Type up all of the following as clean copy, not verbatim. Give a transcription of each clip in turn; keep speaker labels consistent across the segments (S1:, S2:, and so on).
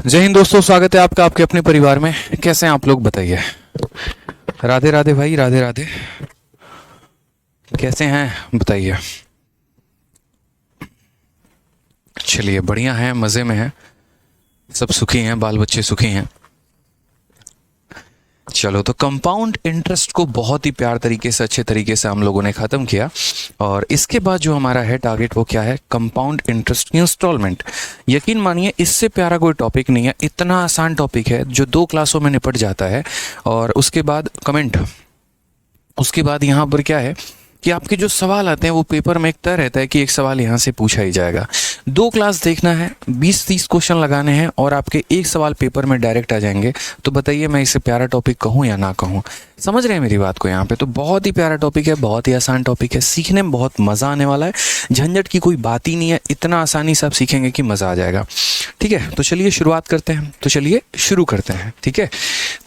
S1: जय हिंद दोस्तों, स्वागत है आपका आपके अपने परिवार में। कैसे हैं आप लोग, बताइए। राधे राधे भाई, राधे राधे। कैसे हैं बताइए। चलिए, बढ़िया है, मज़े में है, सब सुखी हैं, बाल बच्चे सुखी हैं। चलो, तो कंपाउंड इंटरेस्ट को बहुत ही प्यार तरीके से, अच्छे तरीके से हम लोगों ने ख़त्म किया। और इसके बाद जो हमारा है टारगेट, वो क्या है? कंपाउंड इंटरेस्ट की इंस्टॉलमेंट। यकीन मानिए, इससे प्यारा कोई टॉपिक नहीं है। इतना आसान टॉपिक है जो 2 क्लासों में निपट जाता है। और उसके बाद कमेंट, उसके बाद यहाँ पर क्या है कि आपके जो सवाल आते हैं वो पेपर में एक तय रहता है कि एक सवाल यहाँ से पूछा ही जाएगा। 2 क्लास देखना है, 20-30 क्वेश्चन लगाने हैं और आपके एक सवाल पेपर में डायरेक्ट आ जाएंगे। तो बताइए, मैं इसे प्यारा टॉपिक कहूँ या ना कहूँ? समझ रहे हैं मेरी बात को? यहाँ पे तो बहुत ही प्यारा टॉपिक है, बहुत ही आसान टॉपिक है, सीखने में बहुत मज़ा आने वाला है। झंझट की कोई बात ही नहीं है, इतना आसानी से आप सीखेंगे कि मज़ा आ जाएगा। ठीक है, तो चलिए शुरुआत करते हैं। तो चलिए शुरू करते हैं। ठीक है,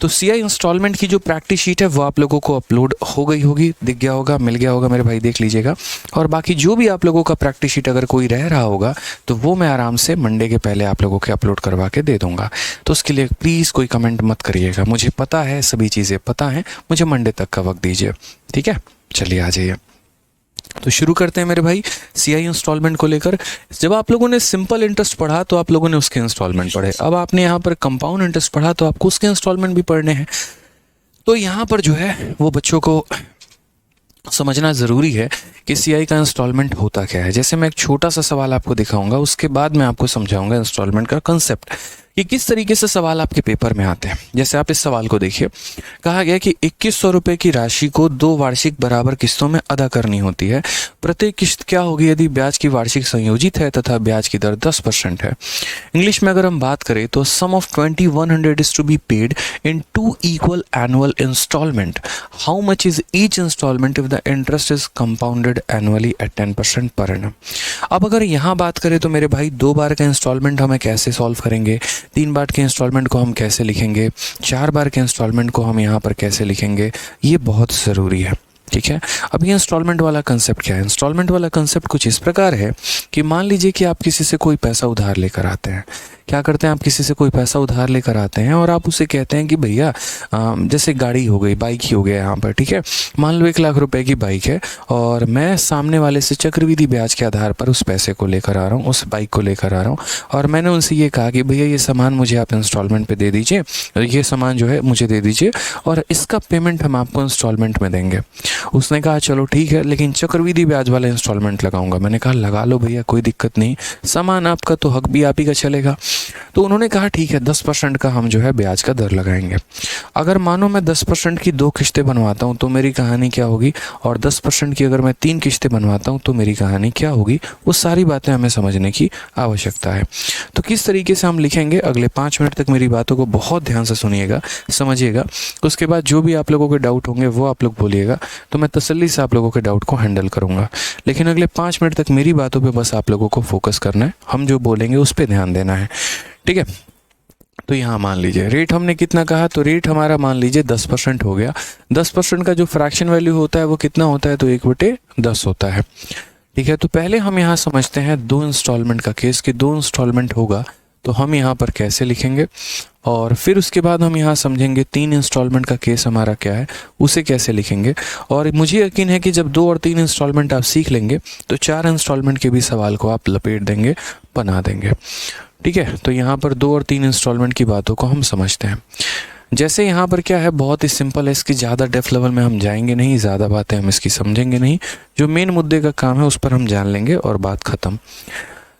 S1: तो सीआई इंस्टॉलमेंट की जो प्रैक्टिस शीट है वो आप लोगों को अपलोड हो गई होगी, दिख गया होगा, मिल गया होगा मेरे भाई, देख लीजिएगा। और बाकी जो भी आप लोगों का प्रैक्टिस शीट अगर कोई रह रहा होगा तो वो मैं आराम से मंडे के पहले आप लोगों के अपलोड करवा के दे दूंगा। तो उसके लिए प्लीज़ कोई कमेंट मत करिएगा, मुझे पता है, सभी चीज़ें पता हैं, मुझे मंडे तक का वक्त दीजिए। ठीक है, चलिए आ जाइए। तो शुरू करते हैं मेरे भाई सीआई इंस्टॉलमेंट को लेकर। जब आप लोगों ने सिंपल इंटरेस्ट पढ़ा तो आप लोगों ने उसके इंस्टॉलमेंट पढ़े। अब आपने यहाँ पर कंपाउंड इंटरेस्ट पढ़ा तो आपको उसके इंस्टॉलमेंट भी पढ़ने हैं। तो यहाँ पर जो है वो बच्चों को समझना ज़रूरी है कि सीआई का इंस्टॉलमेंट होता क्या है। जैसे मैं एक छोटा सा सवाल आपको दिखाऊंगा, उसके बाद मैं आपको समझाऊंगा इंस्टॉलमेंट का कंसेप्ट कि किस तरीके से सवाल आपके पेपर में आते हैं। जैसे आप इस सवाल को देखिए, कहा गया कि 2100 रुपये की राशि को 2 वार्षिक बराबर किस्तों में अदा करनी होती है। प्रत्येक किस्त क्या होगी यदि ब्याज की वार्षिक संयोजित है तथा ब्याज की दर 10% है। इंग्लिश में अगर हम बात करें तो sum of 2100 is to be paid in 2 equal annual instalment. How much is each instalment if the interest is compounded annually at 10% per annum. अब अगर यहाँ बात करें तो मेरे भाई 2 बार का इंस्टॉलमेंट हमें कैसे सॉल्व करेंगे, 3 बार के इंस्टॉलमेंट को हम कैसे लिखेंगे, 4 बार के इंस्टॉलमेंट को हम यहाँ पर कैसे लिखेंगे, ये बहुत ज़रूरी है। ठीक है, अब ये इंस्टॉलमेंट वाला कंसेप्ट क्या है? इंस्टॉलमेंट वाला कंसेप्ट कुछ इस प्रकार है कि मान लीजिए कि आप किसी से कोई पैसा उधार लेकर आते हैं। क्या करते हैं, आप किसी से कोई पैसा उधार लेकर आते हैं और आप उसे कहते हैं कि भैया, जैसे गाड़ी हो गई, बाइक ही हो गया यहाँ पर। ठीक है, मान लो 1 लाख रुपए की बाइक है और मैं सामने वाले से चक्रवृद्धि ब्याज के आधार पर उस पैसे को लेकर आ रहा हूँ, उस बाइक को लेकर आ रहा हूँ। और मैंने उनसे ये कहा कि भैया ये सामान मुझे आप इंस्टॉलमेंट पे दे दीजिए, ये सामान जो है मुझे दे दीजिए और इसका पेमेंट हम आपको इंस्टॉलमेंट में देंगे। उसने कहा चलो ठीक है, लेकिन चक्रवृद्धि ब्याज वाला इंस्टॉलमेंट लगाऊंगा। मैंने कहा लगा लो भैया, कोई दिक्कत नहीं, सामान आपका तो हक भी आप ही का चलेगा। तो उन्होंने कहा ठीक है, 10% का हम जो है ब्याज का दर लगाएंगे। अगर मानो मैं 10% की 2 किस्तें बनवाता हूँ तो मेरी कहानी क्या होगी, और 10% की अगर मैं 3 किस्तें बनवाता हूँ तो मेरी कहानी क्या होगी, वो सारी बातें हमें समझने की आवश्यकता है। तो किस तरीके से हम लिखेंगे, अगले 5 मिनट तक मेरी बातों को बहुत ध्यान से सुनिएगा, समझिएगा। उसके बाद जो भी आप लोगों के डाउट होंगे वो आप लोग बोलिएगा, तो मैं तसल्ली से आप लोगों के डाउट को हैंडल करूँगा। लेकिन अगले 5 मिनट तक मेरी बातों पे बस आप लोगों को फोकस करना है, हम जो बोलेंगे उस पर ध्यान देना है। ठीक है, तो यहाँ मान लीजिए रेट हमने कितना कहा, तो रेट हमारा मान लीजिए 10% हो गया। 10% का जो फ्रैक्शन वैल्यू होता है वो कितना होता है, तो 1/10 होता है। ठीक है, तो पहले हम यहाँ समझते हैं 2 इंस्टॉलमेंट का केस कि 2 इंस्टॉलमेंट होगा तो हम यहाँ पर कैसे लिखेंगे, और फिर उसके बाद हम यहाँ समझेंगे 3 इंस्टॉलमेंट का केस हमारा क्या है, उसे कैसे लिखेंगे। और मुझे यकीन है कि जब 2 और 3 इंस्टॉलमेंट आप सीख लेंगे तो 4 इंस्टॉलमेंट के भी सवाल को आप लपेट देंगे, बना देंगे। ठीक है, तो यहाँ पर 2 और 3 इंस्टॉलमेंट की बातों को हम समझते हैं। जैसे यहाँ पर क्या है, बहुत ही सिंपल है, इसकी ज़्यादा डेप्थ लेवल में हम जाएंगे नहीं, ज़्यादा बातें हम इसकी समझेंगे नहीं, जो मेन मुद्दे का काम है उस पर हम जान लेंगे और बात ख़त्म।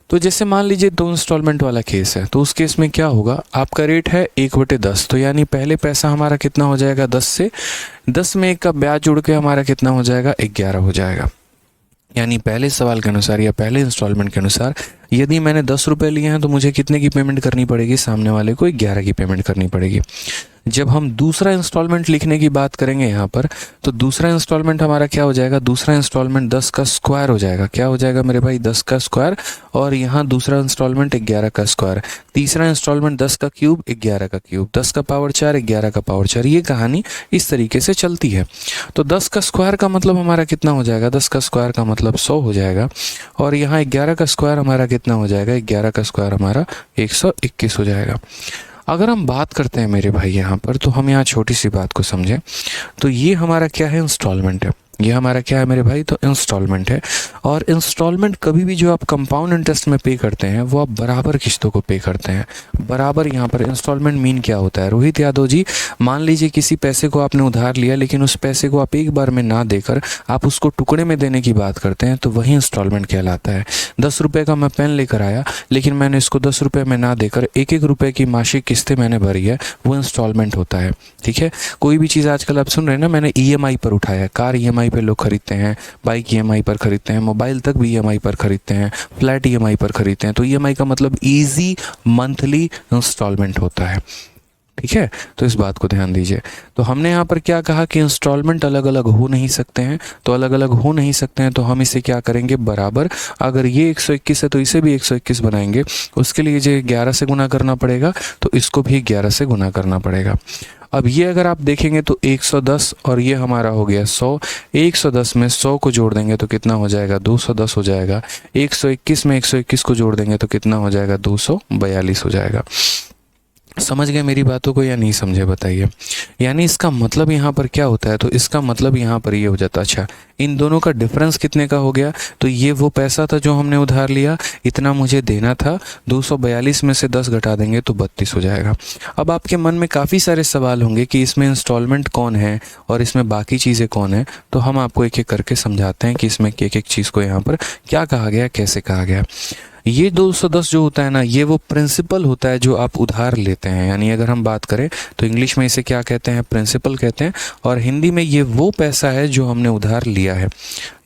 S1: तो जैसे मान लीजिए 2 इंस्टॉलमेंट वाला केस है, तो उस केस में क्या होगा, आपका रेट है 1/10, तो यानी पहले पैसा हमारा कितना हो जाएगा, 10 से 10 में 1 का ब्याज जुड़ के हमारा कितना हो जाएगा, 11 हो जाएगा। यानी पहले सवाल के अनुसार या पहले इंस्टॉलमेंट के अनुसार यदि मैंने 10 रुपये लिए हैं तो मुझे कितने की पेमेंट करनी पड़ेगी, सामने वाले को 11 की पेमेंट करनी पड़ेगी। जब हम दूसरा इंस्टॉलमेंट लिखने की बात करेंगे यहाँ पर, तो दूसरा इंस्टॉलमेंट हमारा क्या हो जाएगा, दूसरा इंस्टॉलमेंट 10 का स्क्वायर हो जाएगा। क्या हो जाएगा मेरे भाई, 10 का स्क्वायर। और यहाँ दूसरा इंस्टॉलमेंट 11 का स्क्वायर। तीसरा इंस्टॉलमेंट 10 का क्यूब 11 का क्यूब, 10 का पावर 4 11 का पावर 4। ये कहानी इस तरीके से चलती है। तो 10 का स्क्वायर का मतलब हमारा कितना हो जाएगा, 10 का स्क्वायर का मतलब 100 हो जाएगा। और यहाँ 11 का स्क्वायर हमारा कितना हो जाएगा, 11 का स्क्वायर हमारा 121 हो जाएगा। अगर हम बात करते हैं मेरे भाई यहाँ पर, तो हम यहाँ छोटी सी बात को समझें, तो ये हमारा क्या है, इंस्टॉलमेंट है। ये हमारा क्या है मेरे भाई, तो इंस्टॉलमेंट है। और इंस्टॉलमेंट कभी भी जो आप कंपाउंड इंटरेस्ट में पे करते हैं वो आप बराबर किस्तों को पे करते हैं, बराबर। यहाँ पर इंस्टॉलमेंट मीन क्या होता है रोहित यादव जी, मान लीजिए किसी पैसे को आपने उधार लिया, लेकिन उस पैसे को आप एक बार में ना देकर आप उसको टुकड़े में देने की बात करते हैं, तो वही इंस्टॉलमेंट कहलाता है। 10 रुपये का मैं पेन लेकर आया, लेकिन मैंने इसको 10 रुपये में ना देकर 1-1 रुपये की मासिक किस्तें मैंने भरी है, वो इंस्टॉलमेंट होता है। ठीक है, कोई भी चीज़ आजकल आप सुन रहे हैं ना, मैंने EMI पर उठाया, कार EMI पे लोग खरीदते हैं, बाइक EMI पर खरीदते हैं, मोबाइल तक भी EMI पर खरीदते हैं, फ्लैट EMI पर खरीदते हैं। तो EMI का मतलब इजी मंथली इंस्टॉलमेंट होता है। ठीक है, तो इस बात को ध्यान दीजिए। तो हमने यहाँ पर क्या कहा कि इंस्टॉलमेंट अलग अलग हो नहीं सकते हैं, तो अलग अलग हो नहीं सकते हैं तो हम इसे क्या करेंगे, बराबर। अगर ये 121 है तो इसे भी 121 बनाएंगे, उसके लिए जो 11 से गुना करना पड़ेगा, तो इसको भी 11 से गुना करना पड़ेगा। अब ये अगर आप देखेंगे तो 110 और ये हमारा हो गया 100। 110 में 100 को जोड़ देंगे तो कितना हो जाएगा, 210 हो जाएगा। 121 में 121 को जोड़ देंगे तो कितना हो जाएगा, 242 हो जाएगा। समझ गए मेरी बातों को या नहीं समझे, बताइए। यानी इसका मतलब यहाँ पर क्या होता है, तो इसका मतलब यहाँ पर ये हो जाता, अच्छा इन दोनों का डिफरेंस कितने का हो गया, तो ये वो पैसा था जो हमने उधार लिया, इतना मुझे देना था, 242 में से 10 घटा देंगे तो 32 हो जाएगा। अब आपके मन में काफ़ी सारे सवाल होंगे कि इसमें इंस्टॉलमेंट कौन है और इसमें बाकी चीज़ें कौन है, तो हम आपको एक एक करके समझाते हैं कि इसमें एक एक चीज़ को यहाँ पर क्या कहा गया, कैसे कहा गया। ये 210 जो होता है ना, ये वो प्रिंसिपल होता है जो आप उधार लेते हैं। यानी अगर हम बात करें तो इंग्लिश में इसे क्या कहते हैं, प्रिंसिपल कहते हैं, और हिंदी में ये वो पैसा है जो हमने उधार लिया है।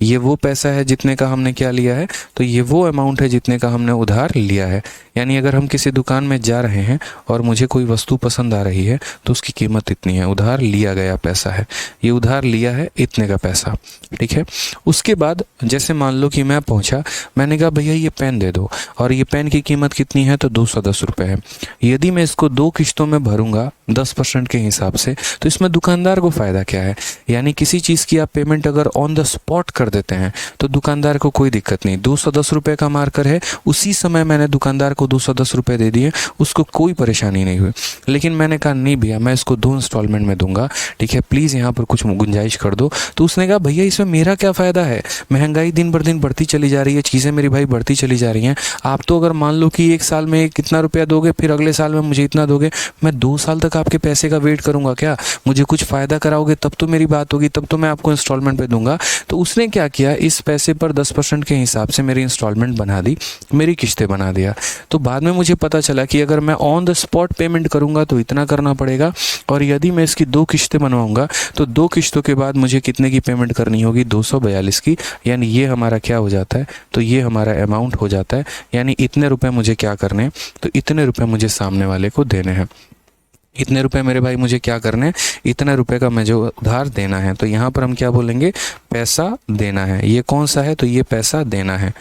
S1: ये वो पैसा है जितने का हमने क्या लिया है, तो ये वो अमाउंट है जितने का हमने उधार लिया है। यानी अगर हम किसी दुकान में जा रहे हैं और मुझे कोई वस्तु पसंद आ रही है तो उसकी कीमत इतनी है, उधार लिया गया पैसा है, ये उधार लिया है इतने का पैसा। ठीक है, उसके बाद जैसे मान लो कि मैं पहुंचा, मैंने कहा भैया ये पेन दे दो, और ये पेन की कीमत कितनी है, तो 210 रुपये है। यदि मैं इसको 2 किस्तों में भरूंगा 10% के हिसाब से, तो इसमें दुकानदार को फ़ायदा क्या है। यानी किसी चीज़ की आप पेमेंट अगर ऑन द स्पॉट कर देते हैं तो दुकानदार को कोई दिक्कत नहीं। 210 रुपये का मार्कर है, उसी समय मैंने दुकानदार को 210 रुपये दे दिए, उसको कोई परेशानी नहीं हुई। लेकिन मैंने कहा नहीं भैया मैं इसको 2 इंस्टॉलमेंट में दूंगा, ठीक है प्लीज़ यहाँ पर कुछ गुंजाइश कर दो। तो उसने कहा भैया इसमें मेरा क्या फ़ायदा है, महंगाई दिन पर दिन बढ़ती चली जा रही है, चीज़ें मेरी भाई बढ़ती चली जा रही हैं। आप तो अगर मान लो कि 1 साल में कितना रुपया दोगे, फिर अगले साल में मुझे इतना दोगे, मैं 2 साल तक आपके पैसे का वेट करूंगा क्या, मुझे कुछ फ़ायदा कराओगे तब तो मेरी बात होगी, तब तो मैं आपको इंस्टॉलमेंट पे दूंगा। तो उसने क्या किया, इस पैसे पर 10% के हिसाब से मेरी इंस्टॉलमेंट बना दी, मेरी किस्तें बना दिया। तो बाद में मुझे पता चला कि अगर मैं ऑन द स्पॉट पेमेंट करूंगा तो इतना करना पड़ेगा, और यदि मैं इसकी 2 किस्तें बनवाऊंगा तो 2 किस्तों के बाद मुझे कितने की पेमेंट करनी होगी, 242 की। यानी ये हमारा क्या हो जाता है, तो ये हमारा अमाउंट हो जाता है। यानी इतने रुपए मुझे क्या करने हैं, तो इतने रुपए मुझे सामने वाले को देने हैं। इतने रुपए मेरे भाई मुझे क्या करने हैं, इतने रुपए का मुझे उधार देना है। तो यहाँ पर हम क्या बोलेंगे, पैसा देना है। ये कौन सा है, तो ये पैसा देना है।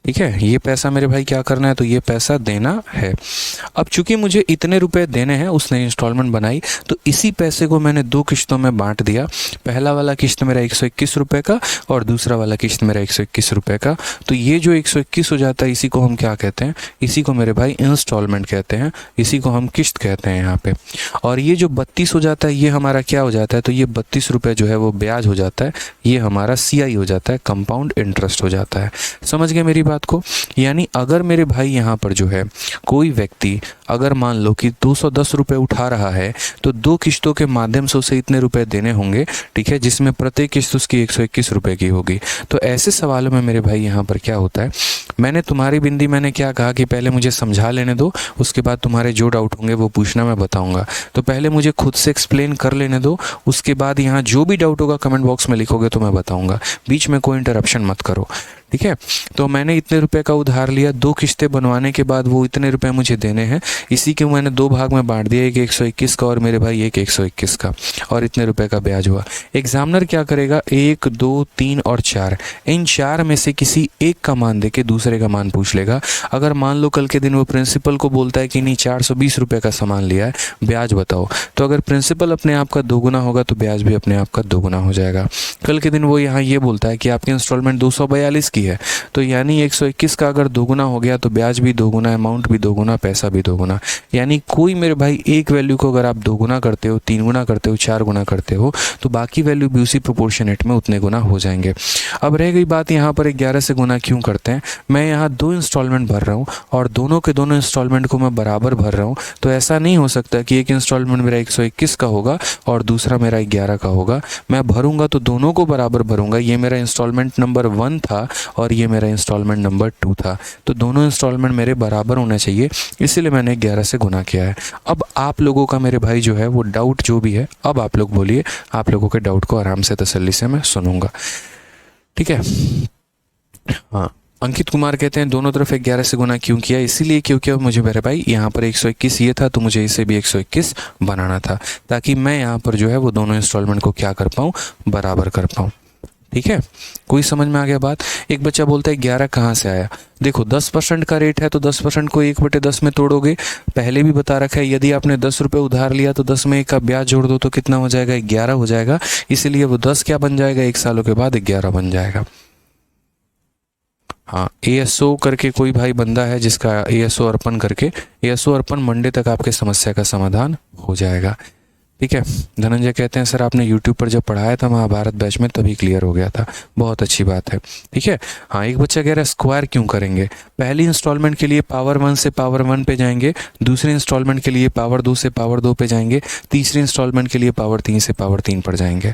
S1: ठीक है, ये पैसा मेरे भाई क्या करना है, तो ये पैसा देना है। अब चूंकि मुझे इतने रुपए देने हैं, उसने इंस्टॉलमेंट बनाई, तो इसी पैसे को मैंने 2 किस्तों में बांट दिया। पहला वाला किस्त मेरा 121 रुपये का और दूसरा वाला किस्त मेरा 121 रुपये का। तो ये जो 121 हो जाता है, इसी को हम क्या कहते हैं, इसी को मेरे भाई इंस्टॉलमेंट कहते हैं, इसी को हम किस्त कहते हैं यहाँ पे। और ये जो 32 हो जाता है, ये हमारा क्या हो जाता है, तो ये 32 रुपये जो है वो ब्याज हो जाता है, ये हमारा CI हो जाता है, कंपाउंड इंटरेस्ट हो जाता है। समझ गए मेरी बात को। यानी अगर मेरे भाई यहाँ पर जो है कोई व्यक्ति अगर मान लो कि 210 रुपये उठा रहा है, तो 2 किस्तों के माध्यम से उसे इतने रुपए देने होंगे, ठीक है, जिसमें प्रत्येक किस्त उसकी 121 रुपये की होगी। तो ऐसे सवालों में मेरे भाई यहाँ पर क्या होता है, मैंने तुम्हारी बिंदी मैंने क्या कहा कि पहले मुझे समझा लेने दो, उसके बाद तुम्हारे जो डाउट होंगे वो पूछना, मैं बताऊंगा। तो पहले मुझे खुद से एक्सप्लेन कर लेने दो, उसके बाद यहाँ जो भी डाउट होगा कमेंट बॉक्स में लिखोगे तो मैं बताऊंगा। बीच में कोई इंटरप्शन मत करो, ठीक है। तो मैंने इतने रुपए का उधार लिया, 2 किस्तें बनवाने के बाद वो इतने रुपए मुझे देने हैं, इसी के मैंने 2 भाग में बांट दिया, एक 121 का और मेरे भाई एक 121 का, और इतने रुपए का ब्याज हुआ। एग्जामिनर क्या करेगा, 1, 2, 3 और 4, इन 4 में से किसी एक का मान देके दूसरे का मान पूछ लेगा। अगर मान लो कल के दिन वो प्रिंसिपल को बोलता है कि नहीं 420 रुपए का सामान लिया है, ब्याज बताओ, तो अगर प्रिंसिपल अपने आप का दोगुना होगा तो ब्याज भी अपने आप का दोगुना हो जाएगा। कल के दिन वो यहाँ ये बोलता है कि आपकी इंस्टॉलमेंट 242 की है, तो यानी 121 का अगर दोगुना हो गया तो ब्याज भी दोगुना, अमाउंट भी दोगुना, पैसा भी दोगुना। यानी कोई मेरे भाई एक वैल्यू को अगर आप दोगुना करते हो, 3 गुना करते हो, 4 गुना करते हो, तो बाकी वैल्यू भी उसी प्रोपोर्शनेट में उतने गुना हो जाएंगे। अब रह गई बात यहाँ पर 11 से गुना क्यों करते हैं। मैं यहाँ 2 इंस्टॉलमेंट भर रहा हूँ और दोनों के दोनों इंस्टॉलमेंट को मैं बराबर भर रहा हूँ, तो ऐसा नहीं हो सकता कि एक इंस्टॉलमेंट मेरा 121 का होगा और दूसरा मेरा 11 का होगा। मैं भरूंगा तो दोनों को बराबर भरूंगा। ये मेरा इंस्टॉलमेंट नंबर 1 था और ये मेरा इंस्टॉलमेंट नंबर 2 था, तो दोनों इंस्टॉलमेंट मेरे बराबर होने चाहिए, इसीलिए मैंने 11 से गुना किया है। अब आप लोगों का मेरे भाई जो है वो डाउट जो भी है, अब आप लोग बोलिए, आप लोगों के डाउट को आराम से तसल्ली से मैं सुनूंगा, ठीक है। हाँ, अंकित कुमार कहते हैं दोनों तरफ 11 से गुना क्यों किया, इसीलिए क्योंकि मुझे मेरे भाई यहाँ पर 121 ये था, तो मुझे इसे भी 121 बनाना था, ताकि मैं यहाँ पर जो है वो दोनों इंस्टॉलमेंट को क्या कर पाऊँ, बराबर कर पाऊँ, ठीक है। कोई समझ में आ गया बात। एक बच्चा बोलता है 11 कहाँ से आया। देखो 10% का रेट है तो 10% को 1/10 में तोड़ोगे, पहले भी बता रखा है, यदि आपने 10 रुपये उधार लिया तो 10 में 1 का ब्याज जोड़ दो तो कितना हो जाएगा, 11 हो जाएगा, इसीलिए वो 10 क्या बन जाएगा, 1 सालों के बाद 11 बन जाएगा। हाँ, ASO करके कोई भाई बंदा है जिसका ASO अर्पण करके, ASO अर्पण मंडे तक आपके समस्या का समाधान हो जाएगा, ठीक है। धनंजय कहते हैं सर आपने YouTube पर जब पढ़ाया था महाभारत बैच में तभी क्लियर हो गया था, बहुत अच्छी बात है, ठीक है। हाँ, एक बच्चा कह रहा है स्क्वायर क्यों करेंगे। पहली इंस्टॉलमेंट के लिए पावर 1 से पावर 1 पे जाएंगे, दूसरी इंस्टॉलमेंट के लिए पावर 2 से पावर 2 पे जाएंगे, तीसरी इंस्टॉलमेंट के लिए पावर 3 से पावर 3 पर जाएंगे,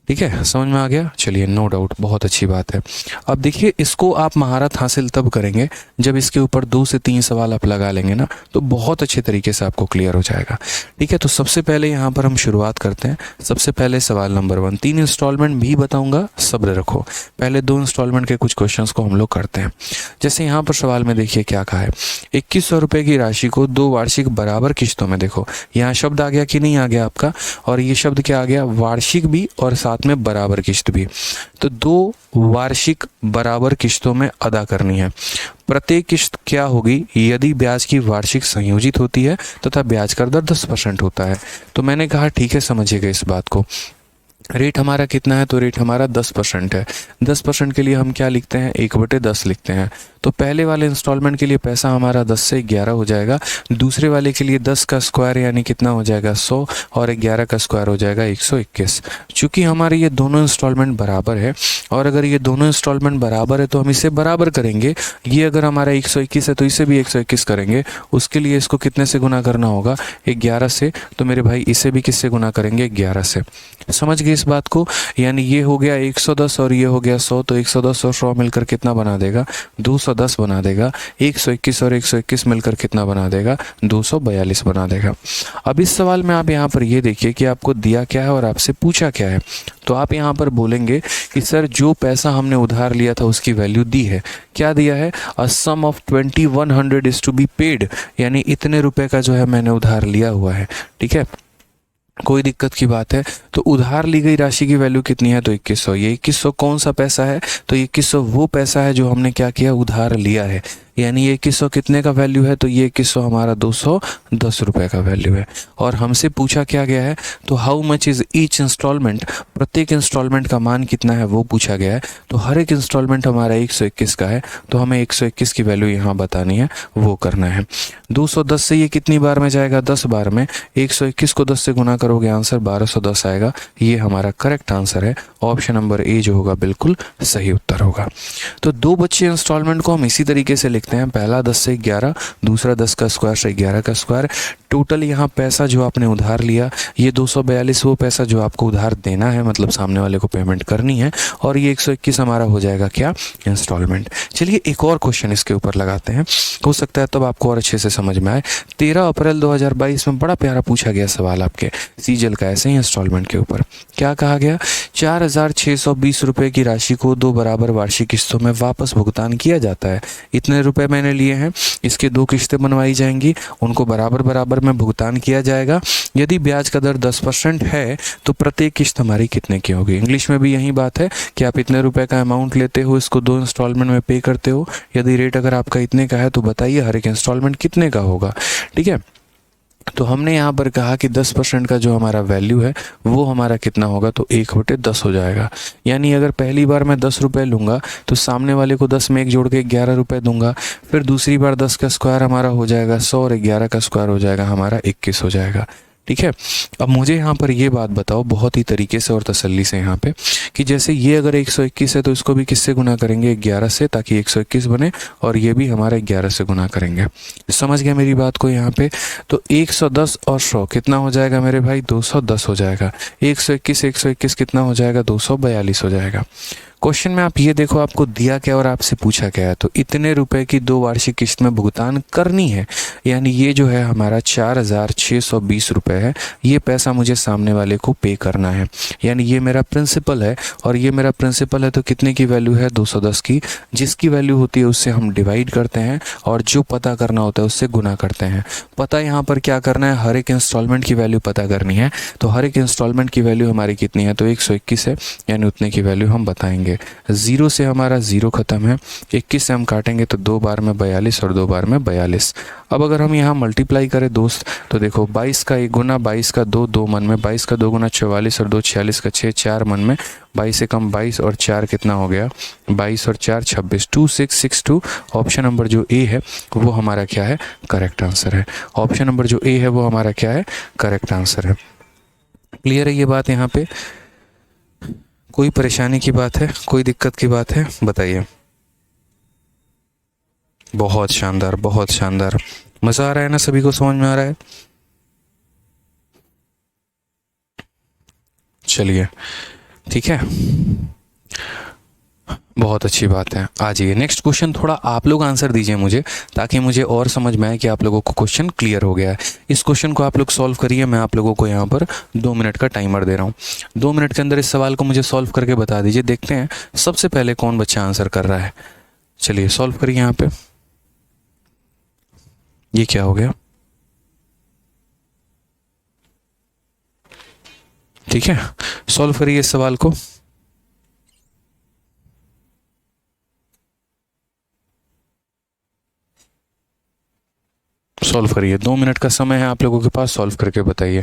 S1: ठीक है। समझ में आ गया, चलिए, नो डाउट, बहुत अच्छी बात है। अब देखिए, इसको आप महारत हासिल तब करेंगे जब इसके ऊपर 2 से 3 सवाल आप लगा लेंगे ना, तो बहुत अच्छे तरीके से आपको क्लियर हो जाएगा, ठीक है। तो सबसे पहले यहाँ पर हम शुरुआत करते हैं। सबसे पहले सवाल नंबर 1, 3 इंस्टॉलमेंट भी बताऊंगा, सब्र रखो। पहले 2 इंस्टॉलमेंट के कुछ क्वेश्चंस को हम लोग करते हैं। जैसे यहाँ पर सवाल में देखिए क्या कहा है, 2100 रुपये की राशि को 2 वार्षिक बराबर किस्तों में, देखो यहाँ शब्द आ गया कि नहीं आ गया आपका, और ये शब्द क्या आ गया, वार्षिक भी और साथ में बराबर किस्त भी, तो 2 वार्षिक बराबर किस्तों में अदा करनी है। प्रत्येक किस्त क्या होगी, यदि ब्याज की वार्षिक संयोजित होती है तथा ब्याज का दर 10% होता है। तो मैंने कहा ठीक है, समझिएगा इस बात को। रेट हमारा कितना है, तो रेट हमारा 10% है। 10% के लिए हम क्या लिखते हैं, 1/10 लिखते हैं। तो पहले वाले इंस्टॉलमेंट के लिए पैसा हमारा 10 से 11 हो जाएगा, दूसरे वाले के लिए 10 का स्क्वायर यानी कितना हो जाएगा 100, और 11 का स्क्वायर हो जाएगा 121। चूंकि हमारे ये दोनों इंस्टॉलमेंट बराबर है, और अगर ये दोनों इंस्टॉलमेंट बराबर है तो हम इसे बराबर करेंगे। ये अगर हमारा 121 है तो इसे भी 121 करेंगे, उसके लिए इसको कितने से गुना करना होगा, 11 से। तो मेरे भाई इसे भी किससे गुना करेंगे, 11 से। समझ गए इस बात को। यानी ये हो गया 110 और ये हो गया 100, तो 110 और 100 मिलकर कितना बना देगा, 210 बना देगा। 121 और 121 मिलकर कितना बना देगा, 242 बना देगा। अब इस सवाल में आप यहाँ पर ये देखिए कि आपको दिया क्या है और आपसे पूछा क्या है। तो आप यहाँ पर बोलेंगे कि सर जो पैसा हमने उधार लिया था उसकी वैल्यू दी है। क्या दिया है, a sum of 2100 is to be paid, यानी इतने रुपए का जो है मैंने उधार लिया हुआ है, ठीक है। कोई दिक्कत की बात है, तो उधार ली गई राशि की वैल्यू कितनी है, तो 2100। ये 2100 कौन सा पैसा है, तो 2100 वो पैसा है जो हमने क्या किया, उधार लिया है। यानी ये 2100 कितने का वैल्यू है, तो ये 2100 हमारा 210 रुपये का वैल्यू है। और हमसे पूछा क्या गया है, तो how much is each instalment, प्रत्येक इंस्टॉलमेंट का मान कितना है वो पूछा गया है। तो हर एक इंस्टॉलमेंट हमारा 121 का है, तो हमें 121 की वैल्यू यहाँ बतानी है, वो करना है। 210 से ये कितनी बार में जाएगा, 10 बार में। 121 को 10 से गुना करोगे, आंसर 1210 आएगा। ये हमारा करेक्ट आंसर है, ऑप्शन नंबर ए जो होगा बिल्कुल सही उत्तर होगा। तो 2 बच्चे इंस्टॉलमेंट को हम इसी तरीके से लिखते हैं, पहला 10 से 11, दूसरा 10 का स्क्वायर से 11 का स्क्वायर। टोटल यहाँ पैसा जो आपने उधार लिया, ये 242 वो पैसा जो आपको उधार देना है, मतलब सामने वाले को पेमेंट करनी है, और ये 121 हमारा हो जाएगा क्या, इंस्टॉलमेंट। चलिए एक और क्वेश्चन इसके ऊपर लगाते हैं, हो सकता है तब आपको और अच्छे से समझ में आए। 13 अप्रैल 2022 में बड़ा प्यारा पूछा गया सवाल आपके सीजल का, ऐसे ही इंस्टॉलमेंट के ऊपर क्या कहा गया, 4,620 रुपये की राशि को 2 बराबर वार्षिक किस्तों में वापस भुगतान किया जाता है। इतने रुपए मैंने लिए हैं, इसके 2 किस्तें बनवाई जाएंगी, उनको बराबर बराबर में भुगतान किया जाएगा। यदि ब्याज का दर 10% है तो प्रत्येक किस्त हमारी कितने की होगी। इंग्लिश में भी यही बात है कि आप इतने रुपए का अमाउंट लेते हो, इसको 2 इंस्टॉलमेंट में पे करते हो। यदि रेट अगर आपका इतने का है तो बताइए हर एक इंस्टॉलमेंट कितने का होगा। ठीक है, तो हमने यहाँ पर कहा कि 10% का जो हमारा वैल्यू है वो हमारा कितना होगा, तो 1/10 हो जाएगा। यानी अगर पहली बार मैं 10 रुपये लूँगा तो सामने वाले को 10 में 1 जोड़ के 11 रुपये दूंगा, फिर दूसरी बार 10 का स्क्वायर हमारा हो जाएगा 100 और 11 का स्क्वायर हो जाएगा हमारा 21 हो जाएगा। ठीक है, अब मुझे यहाँ पर ये बात बताओ बहुत ही तरीके से और तसल्ली से यहाँ पे, कि जैसे ये अगर 121 है तो इसको भी किससे गुना करेंगे, 11 से, ताकि 121 बने, और ये भी हमारा 11 से गुना करेंगे। समझ गया मेरी बात को यहाँ पे। तो 110 और 100 कितना हो जाएगा मेरे भाई, 210 हो जाएगा। 121 कितना हो जाएगा, 242 हो जाएगा। क्वेश्चन में आप ये देखो, आपको दिया क्या और आपसे पूछा क्या है, तो इतने रुपए की 2 वार्षिक किस्त में भुगतान करनी है। यानी ये जो है हमारा 4,620 रुपये है, ये पैसा मुझे सामने वाले को पे करना है। यानी ये मेरा प्रिंसिपल है, और ये मेरा प्रिंसिपल है तो कितने की वैल्यू है, 210 की। जिसकी वैल्यू होती है उससे हम डिवाइड करते हैं, और जो पता करना होता है उससे गुना करते हैं। पता यहाँ पर क्या करना है, हर एक इंस्टॉलमेंट की वैल्यू पता करनी है। तो हर एक इंस्टॉलमेंट की वैल्यू हमारी कितनी है, तो 121 है, यानी उतने की वैल्यू हम बताएंगे। 0 से हमारा 0 खत्म है, 21 से हम काटेंगे तो 2 बार में 42 और 2 बार में 42। अब अगर हम यहाँ मल्टीप्लाई करें दोस्त, तो देखो 22 का 1 गुना, 22 का 2, 2 मन में, 22 का 2 गुना 44 और 2 46 का 6, 4 मन में, 22 से कम 22 और 4 कितना हो गया, 22 और 4 26, 2662। ऑप्शन नंबर जो ए है वो हमारा क्या है, करेक्ट आंसर है। ऑप्शन नंबर जो ए है वो हमारा क्या है, करेक्ट आंसर है। क्लियर है ये बात यहाँ पे, कोई परेशानी की बात है, कोई दिक्कत की बात है, बताइए। बहुत शानदार, बहुत शानदार, मज़ा आ रहा है ना, सभी को समझ में आ रहा है। चलिए ठीक है, बहुत अच्छी बात है। आ जाइए नेक्स्ट क्वेश्चन, थोड़ा आप लोग आंसर दीजिए मुझे, ताकि मुझे और समझ में आए कि आप लोगों को क्वेश्चन क्लियर हो गया है। इस क्वेश्चन को आप लोग सॉल्व करिए, मैं आप लोगों को यहाँ पर 2 मिनट का टाइमर दे रहा हूँ। 2 मिनट के अंदर इस सवाल को मुझे सॉल्व करके बता दीजिए। देखते हैं सबसे पहले कौन बच्चा आंसर कर रहा है। चलिए सॉल्व करिए यहाँ पे। ये क्या हो गया, ठीक है, सॉल्व करिए इस सवाल को। सॉल्व करिए, 2 मिनट का समय है आप लोगों के पास, सॉल्व करके बताइए।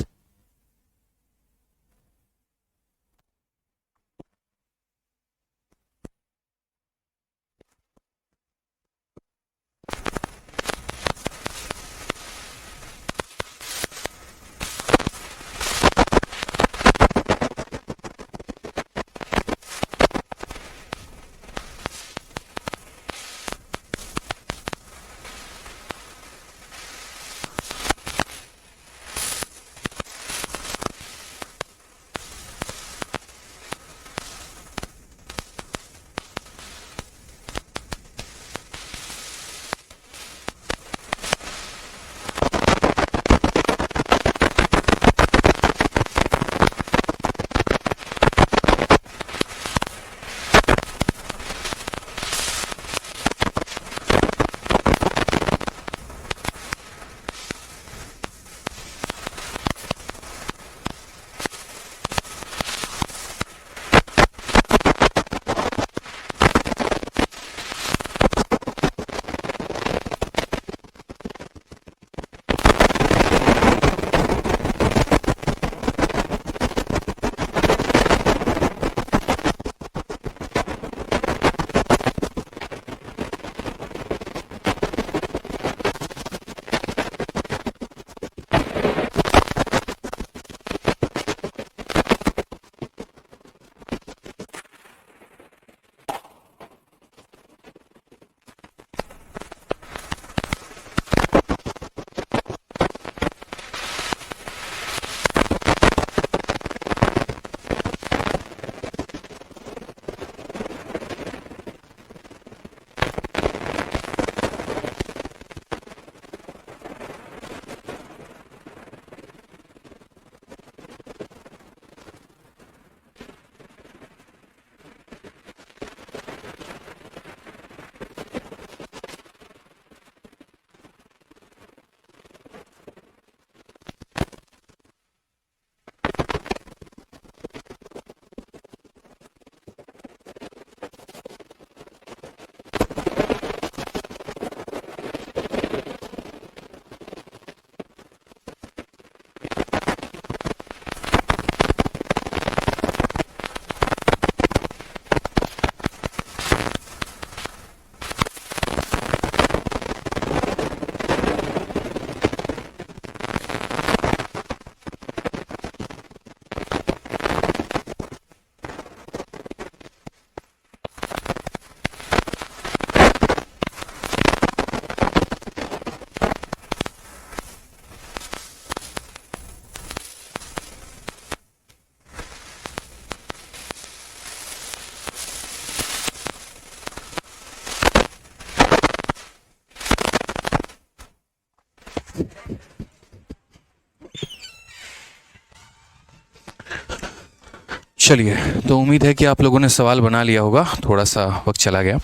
S1: चलिए, तो उम्मीद है कि आप लोगों ने सवाल बना लिया होगा, थोड़ा सा वक्त चला गया।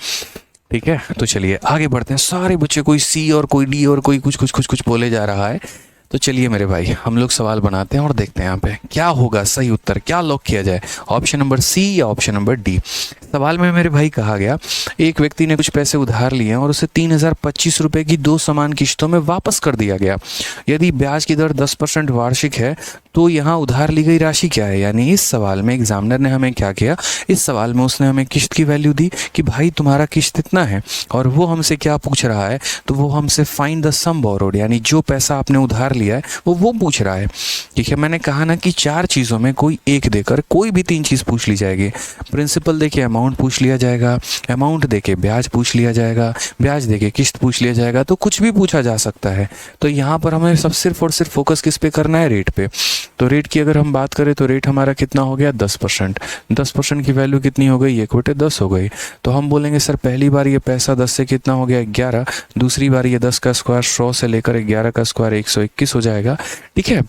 S1: ठीक है, तो चलिए आगे बढ़ते हैं। सारे बच्चे कोई सी और कोई डी और कोई कुछ कुछ कुछ कुछ बोले जा रहा है। तो चलिए मेरे भाई, हम लोग सवाल बनाते हैं और देखते हैं यहाँ पे क्या होगा सही उत्तर, क्या लॉक किया जाए, ऑप्शन नंबर सी या ऑप्शन नंबर डी। सवाल में मेरे भाई कहा गया, एक व्यक्ति ने कुछ पैसे उधार लिए हैं और उसे 3025 रुपये की 2 समान किश्तों में वापस कर दिया गया। यदि ब्याज की दर 10% वार्षिक है तो यहाँ उधार ली गई राशि क्या है। यानी इस सवाल में एग्जामिनर ने हमें क्या किया, इस सवाल में उसने हमें किश्त की वैल्यू दी कि भाई तुम्हारा किश्त इतना है, और वो हमसे क्या पूछ रहा है, तो वो हमसे फाइंड द सम बोरोड, यानी जो पैसा आपने उधार लिया है वो पूछ रहा है। ठीक है, मैंने कहा ना कि 4 चीज़ों में कोई एक देकर कोई भी 3 चीज़ पूछ ली जाएगी। प्रिंसिपल देके अमाउंट पूछ लिया जाएगा, अमाउंट देके ब्याज पूछ लिया जाएगा, ब्याज देके किश्त पूछ लिया जाएगा, तो कुछ भी पूछा जा सकता है। तो यहाँ पर हमें सब सिर्फ और सिर्फ फोकस किस पे करना है, रेट पे। तो रेट की अगर हम बात करें तो रेट हमारा कितना हो गया, 10%। 10% की वैल्यू कितनी हो गई, 1/10 हो गई। तो हम बोलेंगे सर पहली बार ये पैसा 10 से कितना हो गया, 11। दूसरी बार ये 10 का स्क्वायर 100 से लेकर 11 का स्क्वायर 121 हो जाएगा। ठीक है,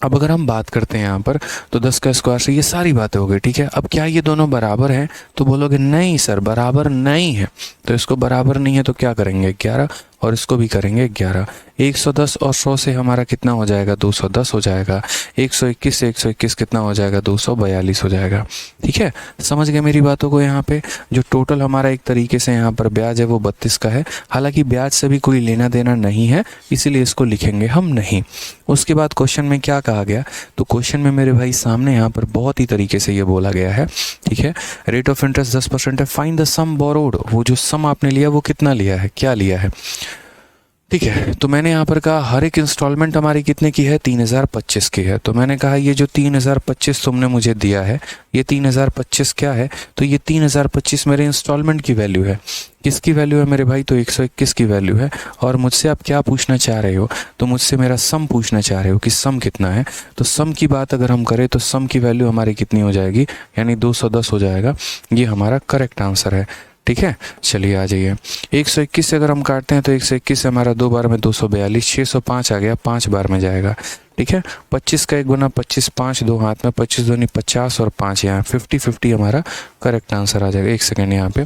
S1: अब अगर हम बात करते हैं यहाँ पर तो 10 का स्क्वायर से ये सारी बातें हो गई। ठीक है, अब क्या ये दोनों बराबर हैं, तो बोलोगे नहीं सर बराबर नहीं है। तो इसको बराबर नहीं है तो क्या करेंगे, 11, और इसको भी करेंगे 11। 110 और 100 से हमारा कितना हो जाएगा, 210 हो जाएगा। 121 से 121 कितना हो जाएगा, 242 हो जाएगा। ठीक है, समझ गए मेरी बातों को। यहाँ पे जो टोटल हमारा एक तरीके से यहाँ पर ब्याज है वो 32 का है। हालांकि ब्याज से भी कोई लेना देना नहीं है, इसीलिए इसको लिखेंगे हम नहीं। उसके बाद क्वेश्चन में क्या कहा गया, तो क्वेश्चन में मेरे भाई सामने यहाँ पर बहुत ही तरीके से ये बोला गया है। ठीक है, रेट ऑफ इंटरेस्ट 10% है, फाइंड द सम बोरोड, वो जो सम आपने लिया वो कितना लिया है, क्या लिया है। ठीक है, तो मैंने यहाँ पर कहा हर एक इंस्टॉलमेंट हमारी कितने की है, 3025 की है। तो मैंने कहा ये जो 3025 तुमने मुझे दिया है, ये 3025 क्या है, तो ये 3025 मेरे इंस्टॉलमेंट की वैल्यू है। किसकी वैल्यू है मेरे भाई, तो 121 की वैल्यू है। और मुझसे आप क्या पूछना चाह रहे हो, तो मुझसे मेरा सम पूछना चाह रहे हो कि सम कितना है। तो सम की बात अगर हम करें तो सम की वैल्यू हमारी कितनी हो जाएगी, यानी 210 हो जाएगा। ये हमारा करेक्ट आंसर है। ठीक है, चलिए आ जाइए। 121 से अगर हम काटते हैं तो 121 से हमारा 2 बार में 242, 605 आ गया, 5 बार में जाएगा। ठीक है, 25 का 1 गुना 25, 5 2 हाथ में, 25 दूनी 50 और 5 यहाँ 50 हमारा करेक्ट आंसर आ जाएगा। एक सेकेंड, यहाँ पे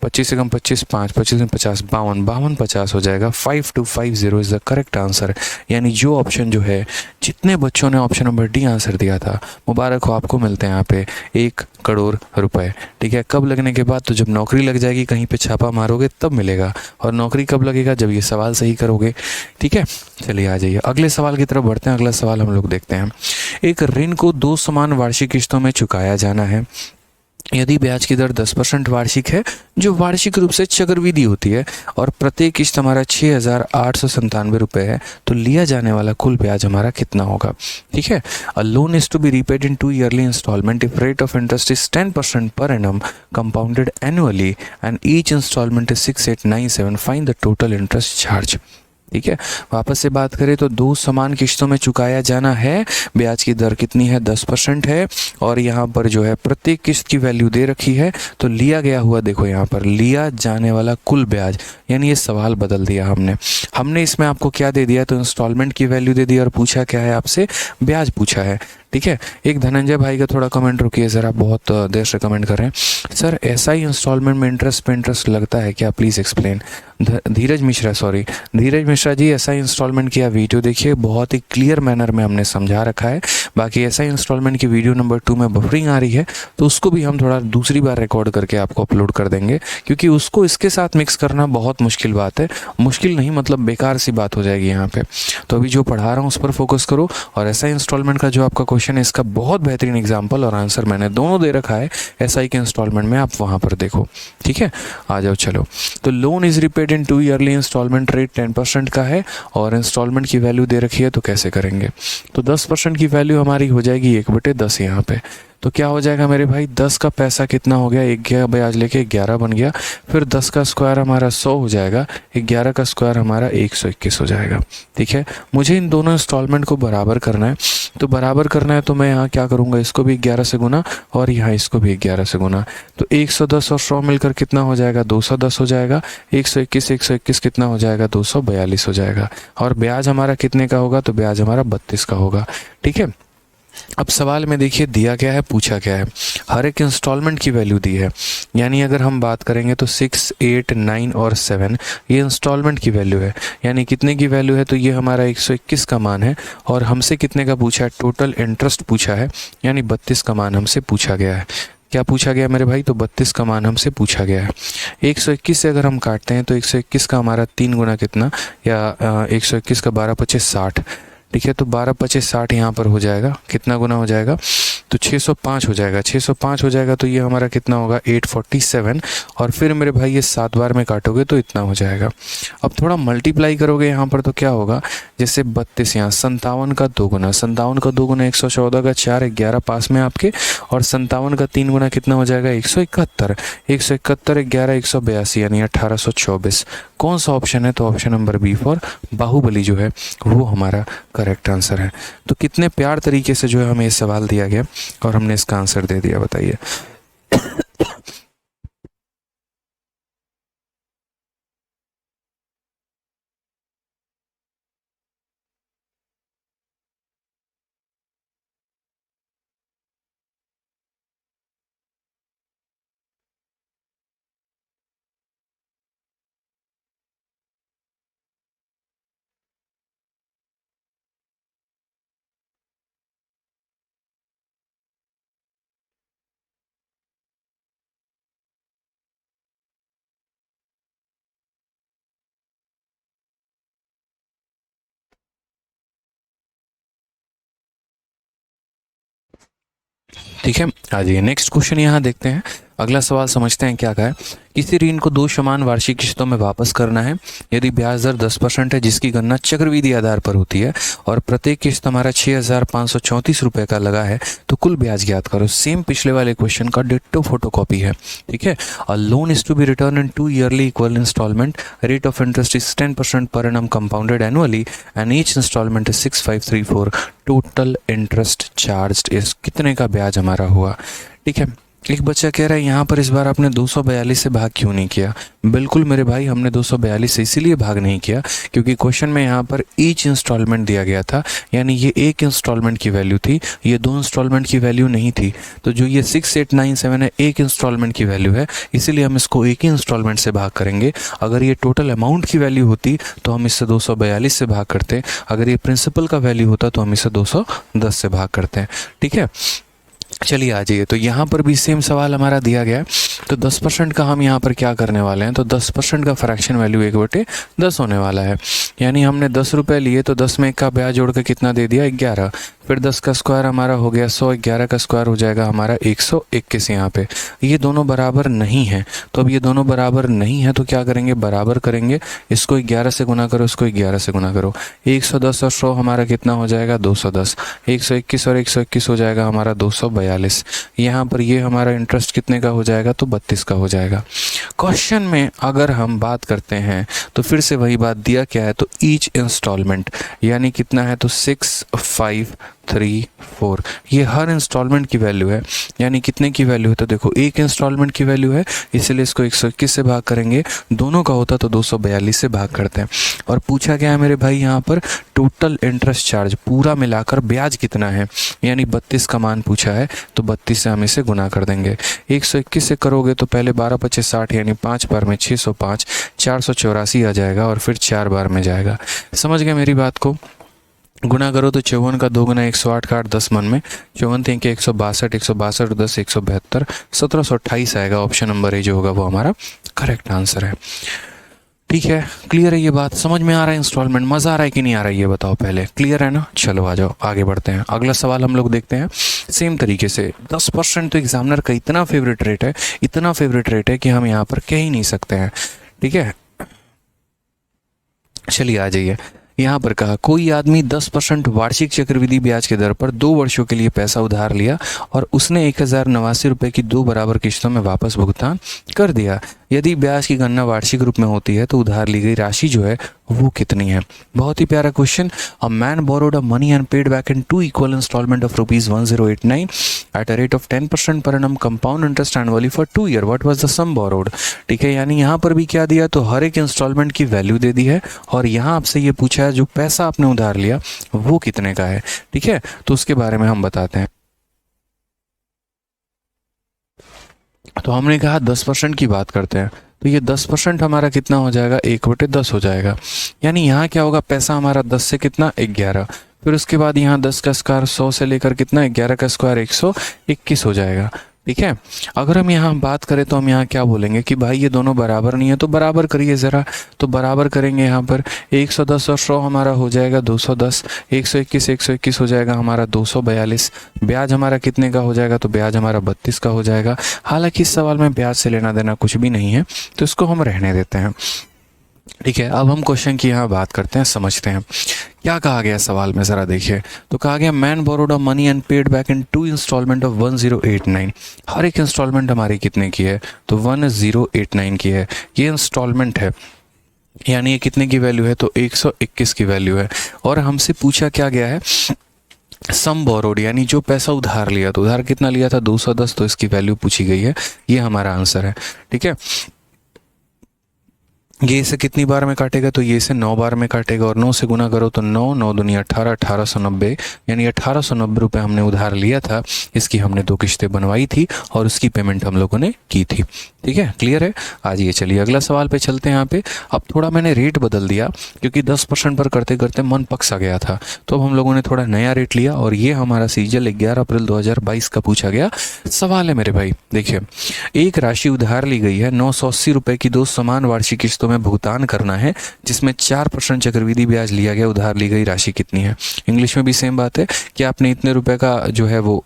S1: 25 से कम 25, 5 25 50, 52 50 हो जाएगा। 5250 इज द करेक्ट आंसर। यानी जो ऑप्शन जो है, जितने बच्चों ने ऑप्शन नंबर डी आंसर दिया था, मुबारक हो, आपको मिलते हैं यहाँ पे 1 करोड़ रुपए। ठीक है, कब लगने के बाद, तो जब नौकरी लग जाएगी, कहीं पे छापा मारोगे तब मिलेगा। और नौकरी कब लगेगा, जब ये सवाल सही करोगे। ठीक है, चलिए आ जाइए अगले सवाल की तरफ बढ़ते हैं। अगला सवाल हम लोग देखते हैं। एक ऋण को 2 समान वार्षिक किस्तों में चुकाया जाना है। यदि ब्याज की दर 10% वार्षिक है, जो वार्षिक रूप से चक्रवृद्धि होती है, और प्रत्येक किस्त हमारा 6,897 रुपये है, तो लिया जाने वाला कुल ब्याज हमारा कितना होगा। ठीक है, a loan is to be repaid in 2 yearly instalment if rate of interest is 10% per annum compounded annually and each instalment is 6897, find the total interest charge. ठीक है, वापस से बात करें तो 2 समान किश्तों में चुकाया जाना है। ब्याज की दर कितनी है, 10% है, और यहाँ पर जो है प्रत्येक किस्त की वैल्यू दे रखी है। तो लिया गया हुआ, देखो यहाँ पर लिया जाने वाला कुल ब्याज, यानी ये सवाल बदल दिया हमने इसमें आपको क्या दे दिया, तो इंस्टॉलमेंट की वैल्यू दे दी और पूछा क्या है आपसे, ब्याज पूछा है। ठीक है, एक धनंजय भाई का थोड़ा कमेंट रुकिए ज़रा, बहुत देर से कमेंट कर रहे हैं। सर एसआई इंस्टॉलमेंट में इंटरेस्ट पे इंटरेस्ट लगता है क्या, please explain. Dheeraj Mishra ji, SI instalment की आप वीडियो देखिए, बहुत ही क्लियर मैनर में हमने समझा रखा है। बाकी एसआई इंस्टॉलमेंट की वीडियो नंबर 2 में बफरिंग आ रही है, तो उसको भी हम थोड़ा दूसरी बार रिकॉर्ड करके आपको अपलोड कर देंगे, क्योंकि उसको इसके साथ मिक्स करना बहुत मुश्किल बात है। मुश्किल नहीं मतलब बेकार सी बात हो जाएगी यहाँ पे। तो अभी जो पढ़ा रहा हूँ उस पर फोकस करो, और एसआई इंस्टॉलमेंट का जो आपका क्वेश्चन है, इसका बहुत बेहतरीन एग्जाम्पल और आंसर मैंने दोनों दे रखा है एसआई के इंस्टॉलमेंट में, आप वहाँ पर देखो। ठीक है, आ जाओ चलो। तो loan is repaid in 2 yearly instalment, rate 10% का है, और इंस्टॉलमेंट की वैल्यू दे रखी है, तो कैसे करेंगे। तो 10% की वैल्यू हमारी हो जाएगी 1/10 यहाँ पे। तो क्या हो जाएगा मेरे भाई, 10 का पैसा कितना हो गया, एक गया ब्याज लेके 11 बन गया, फिर 10 का स्क्वायर हमारा 100 हो जाएगा, 11 का स्क्वायर हमारा 121 हो जाएगा। ठीक है, मुझे इन दोनों इंस्टॉलमेंट को बराबर करना है, तो बराबर करना है तो मैं यहाँ क्या करूँगा, इसको भी 11 से गुना और यहाँ इसको भी 11 से गुना, तो 110 और 100 मिलकर कितना हो जाएगा, 210 हो जाएगा, 121 कितना हो जाएगा, 242 हो जाएगा, और ब्याज हमारा कितने का होगा, तो ब्याज हमारा 32 का होगा। ठीक है, अब सवाल में देखिए दिया क्या है, पूछा क्या है, हर एक इंस्टॉलमेंट की वैल्यू दी है, यानी अगर हम बात करेंगे तो 6, 8, 9 और 7 ये इंस्टॉलमेंट की वैल्यू है, यानी कितने की वैल्यू है, तो ये हमारा 121 का मान है, और हमसे कितने का पूछा है, टोटल इंटरेस्ट पूछा है, यानी 32 का मान हमसे पूछा गया है। क्या पूछा गया मेरे भाई, तो 32 का मान हमसे पूछा गया है। 121 से अगर हम काटते हैं तो 121 का हमारा 3 गुना कितना, या 121 का 12 25 60, ठीक है, तो 12 25 60 यहाँ पर हो जाएगा, कितना गुना हो जाएगा, तो 605 हो जाएगा, 605 हो जाएगा, तो ये हमारा कितना होगा, 847, और फिर मेरे भाई ये 7 बार में काटोगे तो इतना हो जाएगा। अब थोड़ा मल्टीप्लाई करोगे यहाँ पर तो क्या होगा, जैसे 32 यहाँ 57 का 2 गुना, 57 का 2 गुना 114 का 4, 11 पास में आपके, और 57 का 3 गुना कितना हो जाएगा, 171, 171 11 182 यानी 1824। कौन सा ऑप्शन है, तो option number B for Baahubali जो है वो हमारा करेक्ट आंसर है। तो कितने प्यार तरीके से जो है हमें ये सवाल दिया गया और हमने इसका आंसर दे दिया, बताइए। ठीक है, आ जाइए नेक्स्ट क्वेश्चन यहाँ देखते हैं। अगला सवाल समझते हैं क्या कहा है। किसी ऋण को 2 समान वार्षिक किस्तों में वापस करना है यदि ब्याज दर 10% है, जिसकी गणना चक्रवृद्धि आधार पर होती है, और प्रत्येक किस्त हमारा 6,534 रुपये का लगा है, तो कुल ब्याज ज्ञात करो। सेम पिछले वाले क्वेश्चन का डिट्टो फोटोकॉपी है। ठीक है, a loan is to be return in 2 yearly equal instalment, rate of interest is 10% per annum compounded annually and each instalment is 6534, total interest charged is, कितने का ब्याज हमारा हुआ। ठीक है, एक बच्चा कह रहा है यहाँ पर इस बार आपने 242 से भाग क्यों नहीं किया। बिल्कुल मेरे भाई, हमने 242 से इसीलिए भाग नहीं किया क्योंकि क्वेश्चन में यहाँ पर ईच इंस्टॉलमेंट दिया गया था, यानी ये एक इंस्टॉलमेंट की वैल्यू थी, ये 2 इंस्टॉलमेंट की वैल्यू नहीं थी। तो जो ये 6897 है एक इंस्टॉलमेंट की वैल्यू है, इसीलिए हम इसको एक ही इंस्टॉलमेंट से भाग करेंगे। अगर ये टोटल अमाउंट की वैल्यू होती तो हम इससे 242 से भाग करते, अगर ये प्रिंसिपल का वैल्यू होता तो हम इसे 210 से भाग करते हैं। ठीक है, चलिए आ जाइए। तो यहाँ पर भी सेम सवाल हमारा दिया गया है, तो 10% का हम यहाँ पर क्या करने वाले हैं, तो 10% का फ्रैक्शन वैल्यू 1/10 होने वाला है, यानी हमने 10 रुपये लिए तो 10 में 1 का ब्याज जोड़ के कितना दे दिया, 11, फिर 10 का स्क्वायर हमारा हो गया 100, 11 का स्क्वायर हो जाएगा हमारा 121। यहाँ पे ये दोनों बराबर नहीं है, तो अब ये दोनों बराबर नहीं है तो क्या करेंगे, बराबर करेंगे, इसको 11 से गुना करो, इसको 11 से गुना करो, 110 और 100 हमारा कितना हो जाएगा, 210, 121 और 121 हो जाएगा हमारा 242। यहाँ पर ये हमारा इंटरेस्ट कितने का हो जाएगा, तो 32 का हो जाएगा। क्वेश्चन में अगर हम बात करते हैं तो फिर से वही बात दिया क्या है, तो ईच इंस्टॉलमेंट यानी कितना है, तो 6534, ये हर इंस्टॉलमेंट की वैल्यू है, यानी कितने की वैल्यू है, तो देखो एक इंस्टॉलमेंट की वैल्यू है, इसलिए इसको 121 से भाग करेंगे, दोनों का होता तो 242 से भाग करते हैं। और पूछा गया है मेरे भाई यहाँ पर टोटल इंटरेस्ट चार्ज पूरा मिलाकर ब्याज कितना है, यानी 32 का मान पूछा है, तो 32 से हम इसे गुना कर देंगे। 121 से करोगे तो पहले 12 25 60 यानी 5 बार में 605, 484 आ जाएगा, और फिर 4 बार में जाएगा। समझ गए मेरी बात को। गुना करो तो 54 का 2 गुना 108 का 8 10 मन में, 54 3 के 162, 162 10 172, 1728 आएगा। ऑप्शन नंबर ए जो होगा वो हमारा करेक्ट आंसर है। ठीक है, क्लियर है ये बात, समझ में आ रहा है इंस्टॉलमेंट, मज़ा आ रहा है कि नहीं आ रहा है ये बताओ पहले, क्लियर है ना। चलो आ जाओ आगे बढ़ते हैं। अगला सवाल हम लोग देखते हैं सेम तरीके से। 10% तो एग्जामिनर का इतना फेवरेट रेट है, इतना फेवरेट रेट है कि हम यहाँ पर कह ही नहीं सकते हैं। ठीक है, चलिए आ जाइए। यहाँ पर कहा कोई आदमी 10% वार्षिक चक्रवृद्धि ब्याज के दर पर 2 वर्षों के लिए पैसा उधार लिया और उसने 1089 रुपये की 2 बराबर किस्तों में वापस भुगतान कर दिया। यदि ब्याज की गणना वार्षिक रूप में होती है तो उधार ली गई राशि जो है वो कितनी है। बहुत ही प्यारा question. A man borrowed a money and paid back in 2 equal instalment of ₹1089 at a rate of 10% per annum compound interest annually for 2 year. What was the sum borrowed. ठीक है, यानी यहाँ पर भी क्या दिया, तो हर एक इंस्टॉलमेंट की वैल्यू दे दी है और यहाँ आपसे ये पूछा है जो पैसा आपने उधार लिया वो कितने का है। ठीक है, तो उसके बारे में हम बताते हैं। तो हमने कहा 10% की बात करते हैं, तो ये 10% हमारा कितना हो जाएगा, 1/10 हो जाएगा। यानी यहाँ क्या होगा, पैसा हमारा 10 से कितना 11, फिर उसके बाद यहाँ 10 का स्क्वायर 100 से लेकर कितना 11 का स्क्वायर 121 हो जाएगा। ठीक है, अगर हम यहाँ बात करें तो हम यहाँ क्या बोलेंगे कि भाई ये दोनों बराबर नहीं है, तो बराबर करिए ज़रा। तो बराबर करेंगे यहाँ पर 110 और 100 हमारा हो जाएगा 210, 121 हो जाएगा हमारा 242। ब्याज हमारा कितने का हो जाएगा, तो ब्याज हमारा 32 का हो जाएगा। हालांकि इस सवाल में ब्याज से लेना देना कुछ भी नहीं है, तो इसको हम रहने देते हैं। ठीक है, अब हम क्वेश्चन की यहाँ बात करते हैं, समझते हैं क्या कहा गया सवाल में, ज़रा देखिए। तो कहा गया man borrowed of money and paid back in 2 instalment of 1089। हर एक इंस्टॉलमेंट हमारी कितने की है, तो 1089 की है। ये इंस्टॉलमेंट है, यानी ये कितने की वैल्यू है, तो 121 की वैल्यू है। और हमसे पूछा क्या गया है, सम बोरोड, यानी जो पैसा उधार लिया, तो उधार कितना लिया था 210, तो इसकी वैल्यू पूछी गई है। ये हमारा आंसर है। ठीक है, ये इसे कितनी बार में काटेगा, तो ये इसे 9 बार में काटेगा और 9 से गुना करो तो 9, 9 दूनी 18, 1890, यानी 1890 रुपये हमने उधार लिया था। इसकी हमने 2 किश्तें बनवाई थी और उसकी पेमेंट हम लोगों ने की थी। ठीक है, क्लियर है। आज ये चलिए अगला सवाल पे चलते हैं। यहाँ पे अब थोड़ा मैंने रेट बदल दिया क्योंकि 10% पर करते करते मन पक सा गया था, तो अब हम लोगों ने थोड़ा नया रेट लिया और ये हमारा सीजल 11 अप्रैल 2022 का पूछा गया सवाल है मेरे भाई। देखिए, एक राशि उधार ली गई है, 980 रुपये की 2 समान वार्षिक किस्तों में भुगतान करना है, जिसमें 4% चक्रवृद्धि ब्याज लिया गया। उधार ली गई राशि कितनी है। इंग्लिश में भी सेम बात है कि आपने इतने रुपए का जो है वो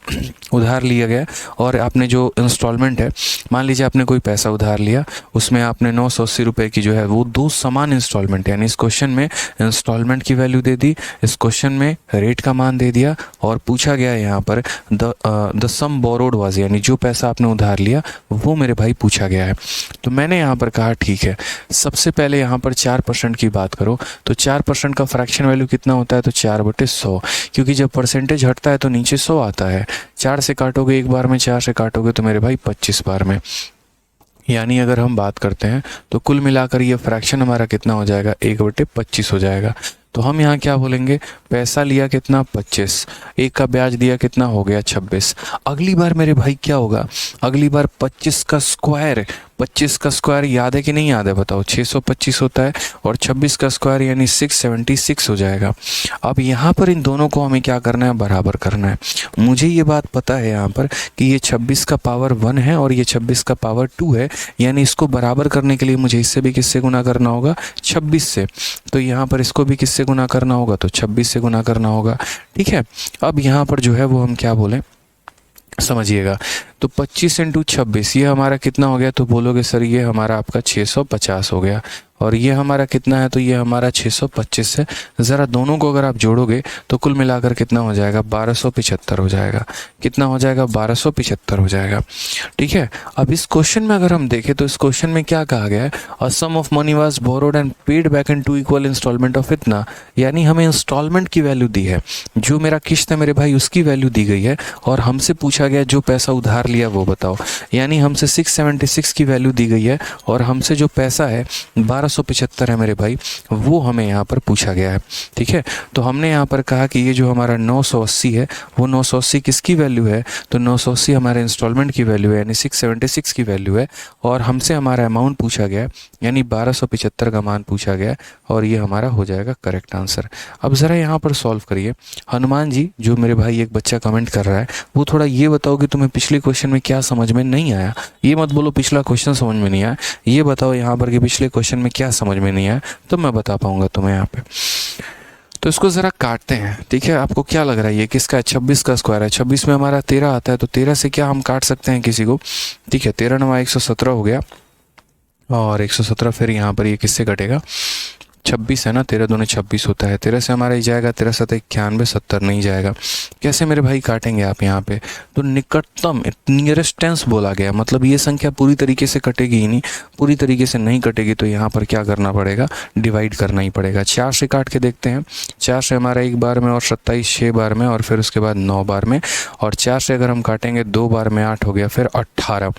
S1: उधार लिया गया और आपने जो इंस्टॉलमेंट है, मान लीजिए आपने कोई पैसा उधार लिया, उसमें आपने 980 रुपये की जो है वो 2 समान इंस्टॉलमेंट, यानी इस क्वेश्चन में इंस्टॉलमेंट की वैल्यू दे दी, इस क्वेश्चन में रेट का मान दे दिया और पूछा गया यहाँ पर द सम बोरोड वाज, यानी जो पैसा आपने उधार लिया वो मेरे भाई पूछा गया है। तो मैंने यहाँ पर कहा ठीक है, सबसे पहले यहाँ पर 4% की बात करो, तो 4% का फ्रैक्शन वैल्यू कितना होता है, तो 4/100, क्योंकि जब परसेंटेज हटता है तो नीचे 100 आता है। 4 से काटोगे एक बार में, 4 से काटोगे तो मेरे भाई 25 बार में, यानी अगर हम बात करते हैं तो कुल मिलाकर ये फ्रैक्शन हमारा कितना हो जाएगा, 1/25 हो जाएगा। तो हम यहाँ क्या बोलेंगे, पैसा लिया कितना 25, एक का ब्याज दिया कितना हो गया 26। अगली बार मेरे भाई क्या होगा, अगली बार 25 का स्क्वायर, 25 का स्क्वायर याद है कि नहीं याद है बताओ, 625 होता है और 26 का स्क्वायर यानी 676 हो जाएगा। अब यहाँ पर इन दोनों को हमें क्या करना है, बराबर करना है। मुझे ये बात पता है यहाँ पर कि ये 26 का पावर 1 है और ये 26 का पावर 2 है, यानी इसको बराबर करने के लिए मुझे इससे भी किससे गुना करना होगा, 26 से। तो यहाँ पर इसको भी किससे गुना करना होगा, तो 26 से गुना करना होगा। ठीक है, अब यहाँ पर जो है वो हम क्या बोलें, समझिएगा। तो 25 × 26 ये हमारा कितना हो गया, तो बोलोगे सर ये हमारा आपका 650 हो गया और ये हमारा कितना है, तो ये हमारा 625 है। ज़रा दोनों को अगर आप जोड़ोगे तो कुल मिलाकर कितना हो जाएगा, 1275 हो जाएगा। कितना हो जाएगा, 1275 हो जाएगा। ठीक है, अब इस क्वेश्चन में अगर हम देखें तो इस क्वेश्चन में क्या कहा गया है, a sum of money was borrowed and paid back in 2 equal instalment of इतना, यानी हमें इंस्टॉलमेंट की वैल्यू दी है, जो मेरा किस्त है मेरे भाई उसकी वैल्यू दी गई है और हमसे पूछा गया जो पैसा उधार लिया वो बताओ, यानी हमसे 676 की वैल्यू दी गई है और हमसे जो पैसा है 1275 है मेरे भाई, वो हमें यहाँ पर पूछा गया है। ठीक है, तो हमने यहाँ पर कहा कि ये जो हमारा 980 है वो 980 किसकी वैल्यू है, तो 980 हमारे इंस्टॉलमेंट की वैल्यू है, यानी 676 की वैल्यू है और हमसे हमारा अमाउंट पूछा गया यानी 1275 का मान पूछा गया और ये हमारा हो जाएगा करेक्ट आंसर। अब ज़रा यहाँ पर सॉल्व करिए। हनुमान जी, जो मेरे भाई एक बच्चा कमेंट कर रहा है, वो थोड़ा ये बताओ कि तुम्हें पिछले क्वेश्चन में क्या समझ में नहीं आया। ये मत बोलो पिछला क्वेश्चन समझ में नहीं आया, ये बताओ यहाँ पर कि पिछले क्वेश्चन में क्या समझ में नहीं आया, तो मैं बता पाऊंगा तुम्हें यहाँ पे। तो इसको ज़रा काटते हैं। ठीक है, आपको क्या लग रहा है ये किसका है, 26 का स्क्वायर है। 26 में हमारा 13 आता है, तो 13 से क्या हम काट सकते हैं किसी को। ठीक है, 13 × 9 117 हो गया और 117 फिर यहाँ पर ये किससे कटेगा, 26 है ना, 13 दूनी 26 होता है, 13 से हमारा ही जाएगा, 13 7 91, 70 नहीं जाएगा। कैसे मेरे भाई काटेंगे आप यहाँ पे? तो निकटतम नियरेस्ट टेंस बोला गया, मतलब ये संख्या पूरी तरीके से कटेगी ही नहीं, पूरी तरीके से नहीं कटेगी तो यहाँ पर क्या करना पड़ेगा, डिवाइड करना ही पड़ेगा। 4 से काट के देखते हैं, 4 से हमारा एक बार में और 27 6 बार में और फिर उसके बाद 9 बार में, और 4 से अगर हम काटेंगे 2 बार में 8 हो गया, फिर 18,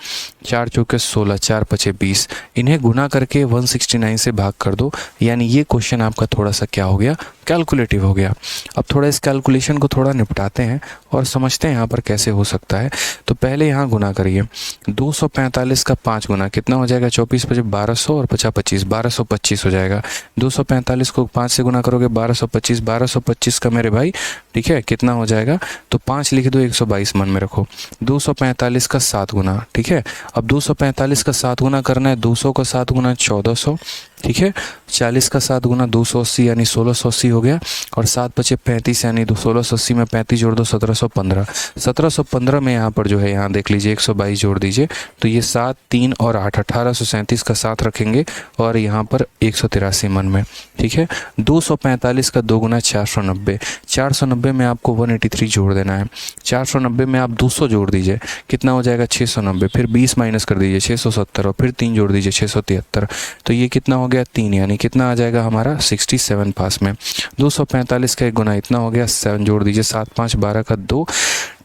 S1: 4 चौके 16, 4 पचे 20, इन्हें गुना करके 169 से भाग कर दो। यानी ये क्वेश्चन आपका थोड़ा सा क्या हो गया, कैलकुलेटिव हो गया। अब थोड़ा इस कैलकुलेशन को थोड़ा निपटाते हैं और समझते हैं यहाँ पर कैसे हो सकता है। तो पहले यहाँ गुना करिए, 245 का 5 गुना कितना हो जाएगा, 24 पचे 1200 और 50 25, 1225 हो जाएगा। 245 को 5 से गुना करोगे 1225, 1225 का मेरे भाई ठीक है कितना हो जाएगा, तो 5 लिख दो, 122 मन में रखो। 245 का 7 गुना, ठीक है। अब 245 का 7 गुना करना है, 200 का 7 गुना 1400, ठीक है। 40 का 7 गुना 280 यानी 1680 हो गया, और 7 बचे 35 यानी 1680 में 35 जोड़ दो 1715। 1715 में यहाँ पर जो है, यहाँ देख लीजिए 122 जोड़ दीजिए, तो ये 7 3 और 8 1837 का 7 रखेंगे और यहाँ पर 183 मन में, ठीक है। 245 का 2 गुना 490, 490 में आपको 183 जोड़ देना है। 490 में आप 200 जोड़ दीजिए, कितना हो जाएगा 690, फिर 20 माइनस कर दीजिए 670 और फिर 3 जोड़ दीजिए 673, तो ये कितना हो गया 3, यानी कितना आ जाएगा हमारा 67 पास में। 245 का 1 गुना इतना हो गया, 7 जोड़ दीजिए, 7 5 12 का 2,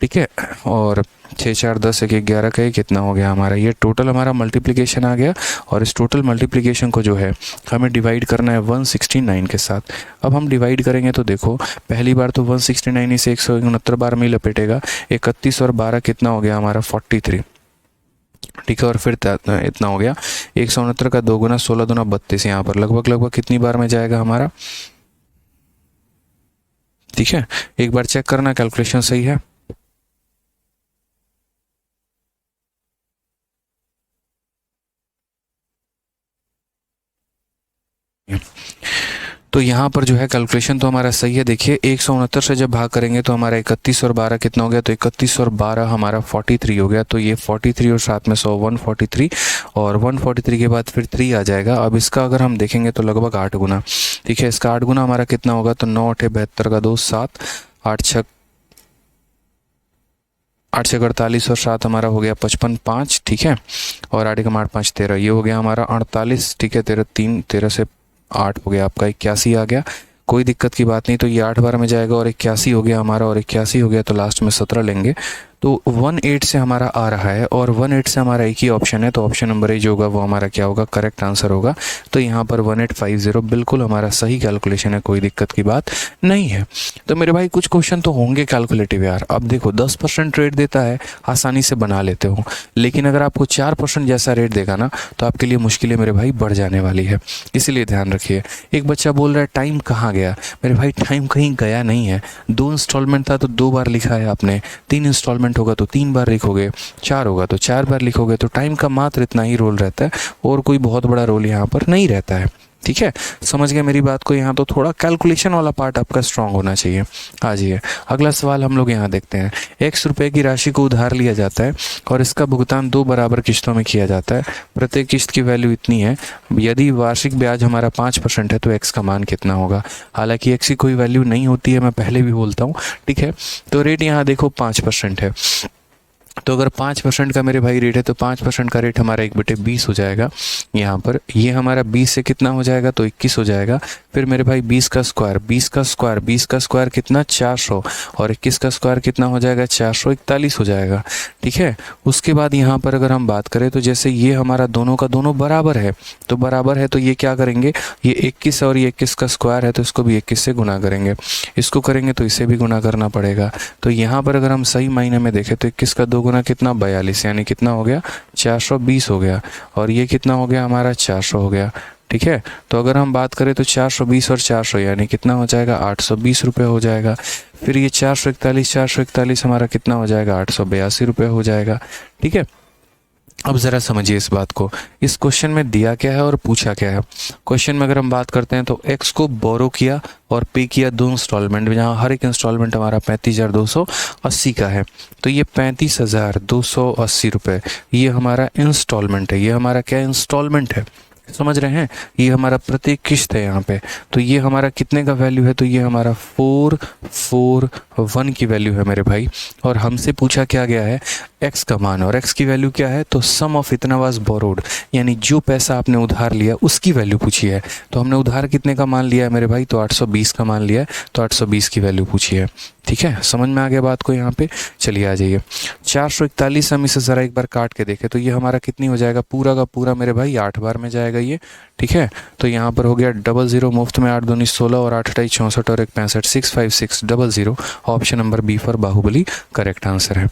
S1: ठीक है, और 6 4 10 1 11 का कितना हो गया हमारा, ये टोटल हमारा मल्टीप्लिकेशन आ गया। और इस टोटल मल्टीप्लिकेशन को जो है हमें डिवाइड करना है 169 के साथ। अब हम डिवाइड करेंगे तो देखो, पहली बार तो 169 इसे 169 बार में ही लपेटेगा, 31 और 12 कितना हो गया हमारा 43, ठीक है। और फिर इतना हो गया 169 का 2 गुना 16 दूना 32, यहाँ पर लगभग कितनी बार में जाएगा हमारा, ठीक है। एक बार चेक करना कैलकुलेशन सही है। तो यहाँ पर जो है कैलकुलेशन तो हमारा सही है। देखिए 169 से जब भाग करेंगे तो हमारा 31 और 12 कितना हो गया, तो 31 और 12 हमारा 43 हो गया, तो ये 43 और साथ में 100 143, और 143 के बाद फिर 3 आ जाएगा। अब इसका अगर हम देखेंगे तो लगभग 8 गुना, ठीक है। इसका 8 गुना हमारा कितना होगा, तो 9 8 72 का 2 7, 8 6 48 और 7 हमारा हो गया 55 5, ठीक है। और 8 का 8 5 13, ये हो गया हमारा 48, ठीक है। 13 3 13 से 8 हो गया आपका 81 आ गया, कोई दिक्कत की बात नहीं। तो ये 8 बार में जाएगा और 81 हो गया हमारा, और 81 हो गया तो लास्ट में 17 लेंगे, तो 18 से हमारा आ रहा है, और 18 से हमारा एक ही ऑप्शन है, तो ऑप्शन नंबर ए जो होगा वो हमारा क्या होगा, करेक्ट आंसर होगा। तो यहाँ पर 1850 बिल्कुल हमारा सही कैलकुलेशन है, कोई दिक्कत की बात नहीं है। तो मेरे भाई कुछ क्वेश्चन तो होंगे कैलकुलेटिव यार। अब देखो 10% रेट देता है, आसानी से बना लेते हो, लेकिन अगर आपको 4% जैसा रेट देगा ना, तो आपके लिए मुश्किलें मेरे भाई बढ़ जाने वाली है, इसलिए ध्यान रखिए। एक बच्चा बोल रहा है टाइम कहाँ गया, मेरे भाई टाइम कहीं गया नहीं है। 2 इंस्टॉलमेंट था तो 2 बार लिखा है आपने, 3 इंस्टॉलमेंट होगा तो 3 बार लिखोगे, 4 होगा तो 4 बार लिखोगे, तो टाइम का मात्र इतना ही रोल रहता है, और कोई बहुत बड़ा रोल यहाँ पर नहीं रहता है, ठीक है। समझ गए मेरी बात को, यहाँ तो थोड़ा कैलकुलेशन वाला पार्ट आपका स्ट्रांग होना चाहिए। आ जाइए अगला सवाल हम लोग यहाँ देखते हैं। X रुपए की राशि को उधार लिया जाता है और इसका भुगतान 2 बराबर किस्तों में किया जाता है। प्रत्येक किस्त की वैल्यू इतनी है, यदि वार्षिक ब्याज हमारा 5% है तो X का मान कितना होगा। हालांकि X की कोई वैल्यू नहीं होती है, मैं पहले भी बोलता हूँ, ठीक है। तो रेट यहाँ देखो 5% है, तो अगर 5% का मेरे भाई रेट है तो 5% का रेट हमारा 1/20 हो जाएगा। यहाँ पर ये हमारा 20 से कितना हो जाएगा, तो 21 हो जाएगा। फिर मेरे भाई 20 का स्क्वायर, 20 का स्क्वायर, 20 का स्क्वायर कितना 400, और 21 का स्क्वायर कितना हो जाएगा 441 हो जाएगा, ठीक है। उसके बाद यहाँ पर अगर हम बात करें तो जैसे ये हमारा दोनों का दोनों बराबर है, तो बराबर है तो ये क्या करेंगे, ये 21 और ये 21 का स्क्वायर है तो इसको भी 21 से गुना करेंगे, इसको करेंगे तो इसे भी गुना करना पड़ेगा। तो यहाँ पर अगर हम सही मायने में देखें तो 21 का 2 गुना कितना 42, यानी कितना हो गया 420 हो गया, और ये कितना हो गया हमारा 400 हो गया, ठीक है। तो अगर हम बात करें तो 420 और 400 यानी कितना हो जाएगा 820 रुपये हो जाएगा। फिर ये 441 हमारा कितना हो जाएगा 882 रुपये हो जाएगा, ठीक है। अब ज़रा समझिए इस बात को, इस क्वेश्चन में दिया क्या है और पूछा क्या है। क्वेश्चन में अगर हम बात करते हैं तो एक्स को बोरो किया और पे किया 2 इंस्टॉलमेंट में, जहाँ हर एक इंस्टॉलमेंट हमारा 35,280 का है। तो ये 35,280 रुपये ये हमारा इंस्टॉलमेंट है, ये हमारा क्या इंस्टॉलमेंट है, समझ रहे हैं, ये हमारा प्रत्येक किस्त है यहाँ पे। तो ये हमारा कितने का वैल्यू है, तो ये हमारा 441 की वैल्यू है मेरे भाई। और हमसे पूछा क्या गया है, एक्स का मान, और एक्स की वैल्यू क्या है, तो सम ऑफ इतना वाज बोरोड, यानी जो पैसा आपने उधार लिया उसकी वैल्यू पूछी है। तो हमने उधार कितने का मान लिया है मेरे भाई, तो 820 का मान लिया है, तो 820 की वैल्यू पूछी है। ठीक है, समझ में आ गया बात को यहाँ पे। चलिए आ जाइए, 441 हम इसे ज़रा एक बार काट के देखें तो ये हमारा कितनी हो जाएगा, पूरा का पूरा मेरे भाई 8 बार में जाएगा ये। ठीक है, तो यहाँ पर हो गया 00 मुफ्त में, 8 दूनी 16 और 8 अठाई 64 और 1 65, 65600। Option number B for Baahubali correct answer है।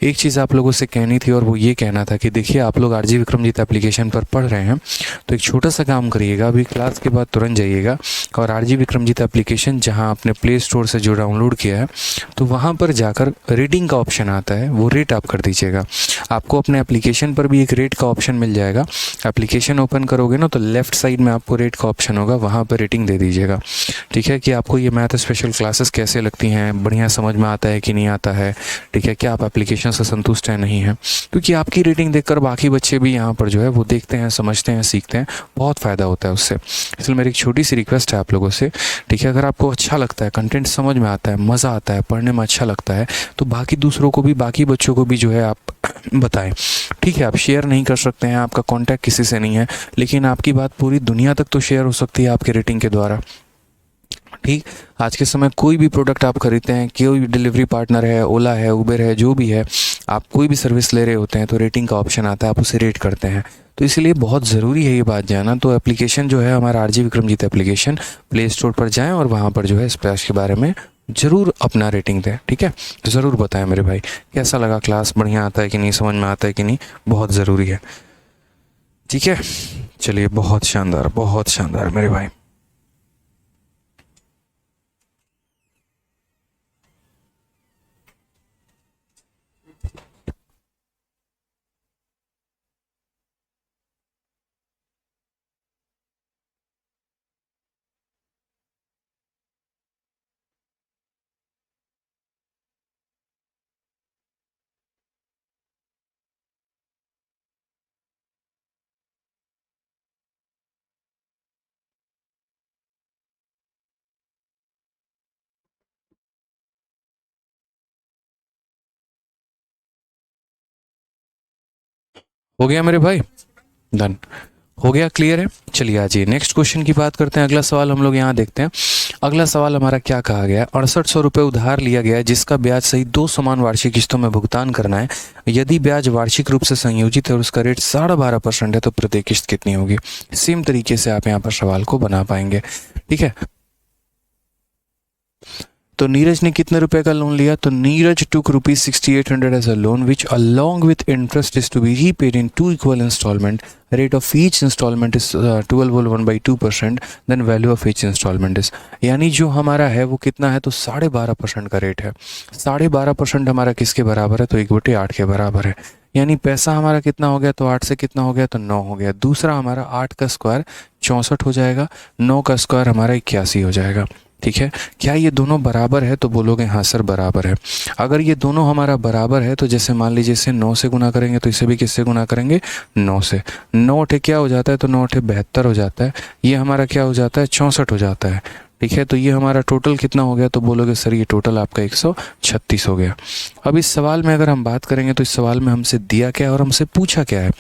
S1: एक चीज़ आप लोगों से कहनी थी और वो ये कहना था कि देखिए आप लोग आरजी विक्रमजीत एप्लीकेशन पर पढ़ रहे हैं तो एक छोटा सा काम करिएगा, अभी क्लास के बाद तुरंत जाइएगा और आरजी विक्रमजीत एप्लीकेशन जहाँ आपने प्ले स्टोर से जो डाउनलोड किया है तो वहाँ पर जाकर रेटिंग का ऑप्शन आता है, वो रेट आप कर दीजिएगा। आपको अपने एप्लीकेशन पर भी एक रेट का ऑप्शन मिल जाएगा। एप्लीकेशन ओपन करोगे ना तो लेफ्ट साइड में आपको रेट का ऑप्शन होगा, वहाँ पर रेटिंग दे दीजिएगा। ठीक है, कि आपको ये मैथ स्पेशल क्लासेस कैसे लगती हैं, बढ़िया समझ में आता है कि नहीं आता है। ठीक है, क्या आप एप्लीकेशन से संतुष्ट हैं नहीं हैं, क्योंकि आपकी रेटिंग देखकर बाकी बच्चे भी यहाँ पर जो है वो देखते हैं, समझते हैं, सीखते हैं, बहुत फ़ायदा होता है उससे। इसलिए मेरी एक छोटी सी रिक्वेस्ट है आप लोगों से, ठीक है, अगर आपको अच्छा लगता है, कंटेंट समझ में आता है, मज़ा आता है, पढ़ने में अच्छा लगता है, तो बाकी दूसरों को भी, बाकी बच्चों को भी जो है आप बताएं। ठीक है, आप शेयर नहीं कर सकते हैं, आपका कांटेक्ट किसी से नहीं है, लेकिन आपकी बात पूरी दुनिया तक तो शेयर हो सकती है आपके रेटिंग के द्वारा। ठीक, आज के समय कोई भी प्रोडक्ट आप खरीदते हैं, कोई भी डिलीवरी पार्टनर है, ओला है, उबर है, जो भी है, आप कोई भी सर्विस ले रहे होते हैं तो रेटिंग का ऑप्शन आता है, आप उसे रेट करते हैं। तो इसलिए बहुत ज़रूरी है ये बात जानना। तो एप्लीकेशन जो है हमारा RG Vikramjeet application, play store पर जाएं और वहाँ पर जो है स्प्लैश के बारे में ज़रूर अपना रेटिंग दें। ठीक है, तो ज़रूर बताएं मेरे भाई कैसा लगा, क्लास बढ़िया आता है कि नहीं, समझ में आता है कि नहीं, बहुत ज़रूरी है। ठीक है, चलिए, बहुत शानदार मेरे भाई। हो गया मेरे भाई, डन हो गया, क्लियर है। चलिए आ जाइए नेक्स्ट क्वेश्चन की बात करते हैं। अगला सवाल हम लोग यहाँ देखते हैं। अगला सवाल हमारा क्या कहा गया है, 6800 रुपये उधार लिया गया है जिसका ब्याज सहित 2 समान वार्षिक किस्तों में भुगतान करना है। यदि ब्याज वार्षिक रूप से संयोजित है और उसका रेट 12.5% है तो प्रत्येक किस्त कितनी होगी। सेम तरीके से आप यहाँ पर सवाल को बना पाएंगे। ठीक है, तो नीरज ने कितने रुपए का लोन लिया, तो Neeraj took ₹6800 as a loan which along with interest is to be repaid in 2 equal instalment. Rate of each instalment is 12.1/2%। Then value of each instalment is, यानी जो हमारा है वो कितना है, तो 12.5% का रेट है। 12.5% हमारा किसके बराबर है, तो 1/8 के बराबर है। यानी पैसा हमारा कितना हो गया, तो 8 से कितना हो गया, तो 9 हो गया। दूसरा हमारा 8 का स्क्वायर 64 हो जाएगा, 9 का स्क्वायर हमारा 81 हो जाएगा। ठीक है, क्या ये दोनों बराबर है, तो बोलोगे हाँ सर बराबर है। अगर ये दोनों हमारा बराबर है तो जैसे मान लीजिए इसे 9 से गुना करेंगे तो इसे भी किससे गुना करेंगे, 9 से। 9 अठे क्या हो जाता है, तो 9 अठे 72 हो जाता है। ये हमारा क्या हो जाता है, 64 हो जाता है। ठीक है, तो ये हमारा टोटल कितना हो गया, तो बोलोगे सर ये टोटल आपका 136 हो गया। अब इस सवाल में अगर हम बात करेंगे तो इस सवाल में हमसे दिया क्या है और हमसे पूछा क्या है,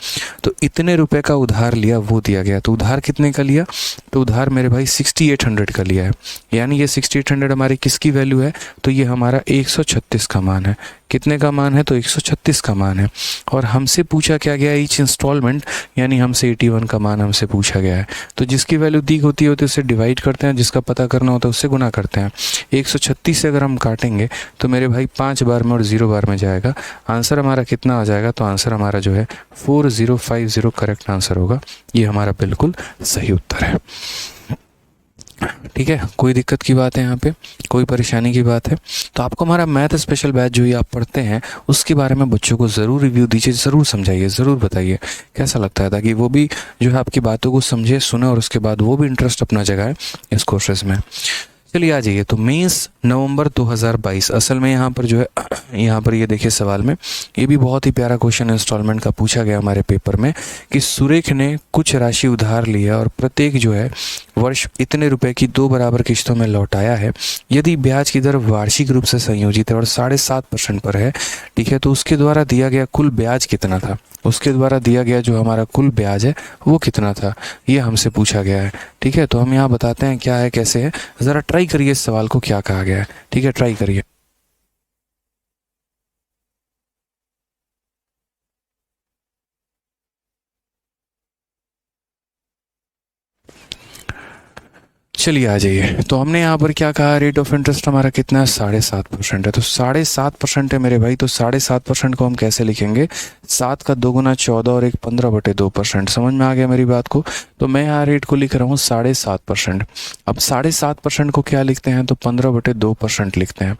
S1: तो इतने रुपए का उधार लिया वो दिया गया। तो उधार कितने का लिया, तो उधार मेरे भाई 6800 का लिया है। यानी ये 6800 हमारी किसकी वैल्यू है, तो ये हमारा 136 का मान है। कितने का मान है, तो 136 का मान है। और हमसे पूछा क्या गया, ईच इंस्टॉलमेंट, यानी हमसे 81 का मान हमसे पूछा गया है। तो जिसकी वैल्यू दी होती है तो उससे डिवाइड करते हैं, जिसका पता करना होता है उससे गुना करते हैं। 136 से अगर हम काटेंगे तो मेरे भाई 5 बार में और 0 बार में जाएगा। आंसर हमारा कितना आ जाएगा, तो आंसर हमारा जो है 4050 करेक्ट आंसर होगा। ये हमारा बिल्कुल सही उत्तर है। ठीक है, कोई दिक्कत की बात है यहाँ पे, कोई परेशानी की बात है, तो आपको हमारा मैथ स्पेशल बैच जो ये आप पढ़ते हैं उसके बारे में बच्चों को ज़रूर रिव्यू दीजिए, ज़रूर समझाइए, ज़रूर बताइए कैसा लगता है, ताकि वो भी जो है आपकी बातों को समझे, सुने और उसके बाद वो भी इंटरेस्ट अपना जगाए इस कोर्सेज में। चलिए आ जाइए। तो मेंस नवंबर 2022, असल में यहाँ पर जो है यहाँ पर ये देखिए सवाल में, ये भी बहुत ही प्यारा क्वेश्चन इंस्टॉलमेंट का पूछा गया हमारे पेपर में कि सुरेख ने कुछ राशि उधार लिया और प्रत्येक जो है वर्ष इतने रुपए की 2 बराबर किस्तों में लौटाया है। यदि ब्याज की दर वार्षिक रूप से संयोजित है और 7.5% पर है, ठीक है, तो उसके द्वारा दिया गया कुल ब्याज कितना था, उसके द्वारा दिया गया जो हमारा कुल ब्याज है वो कितना था, ये हमसे पूछा गया है। ठीक है, तो हम यहाँ बताते हैं क्या है कैसे है, ज़रा ट्राई करिए इस सवाल को क्या कहा गया है। ठीक है, ट्राई करिए। चलिए आ जाइए। तो हमने यहाँ पर क्या कहा, रेट ऑफ इंटरेस्ट हमारा कितना है, 7.5% है। तो 7.5% है मेरे भाई, तो 7.5% को हम कैसे लिखेंगे, 7 का 2 गुना 14 और एक 15/2%। समझ में आ गया मेरी बात को। तो मैं यहाँ रेट को लिख रहा हूँ 7.5%। अब 7.5% को क्या लिखते हैं, तो 15/2% लिखते हैं।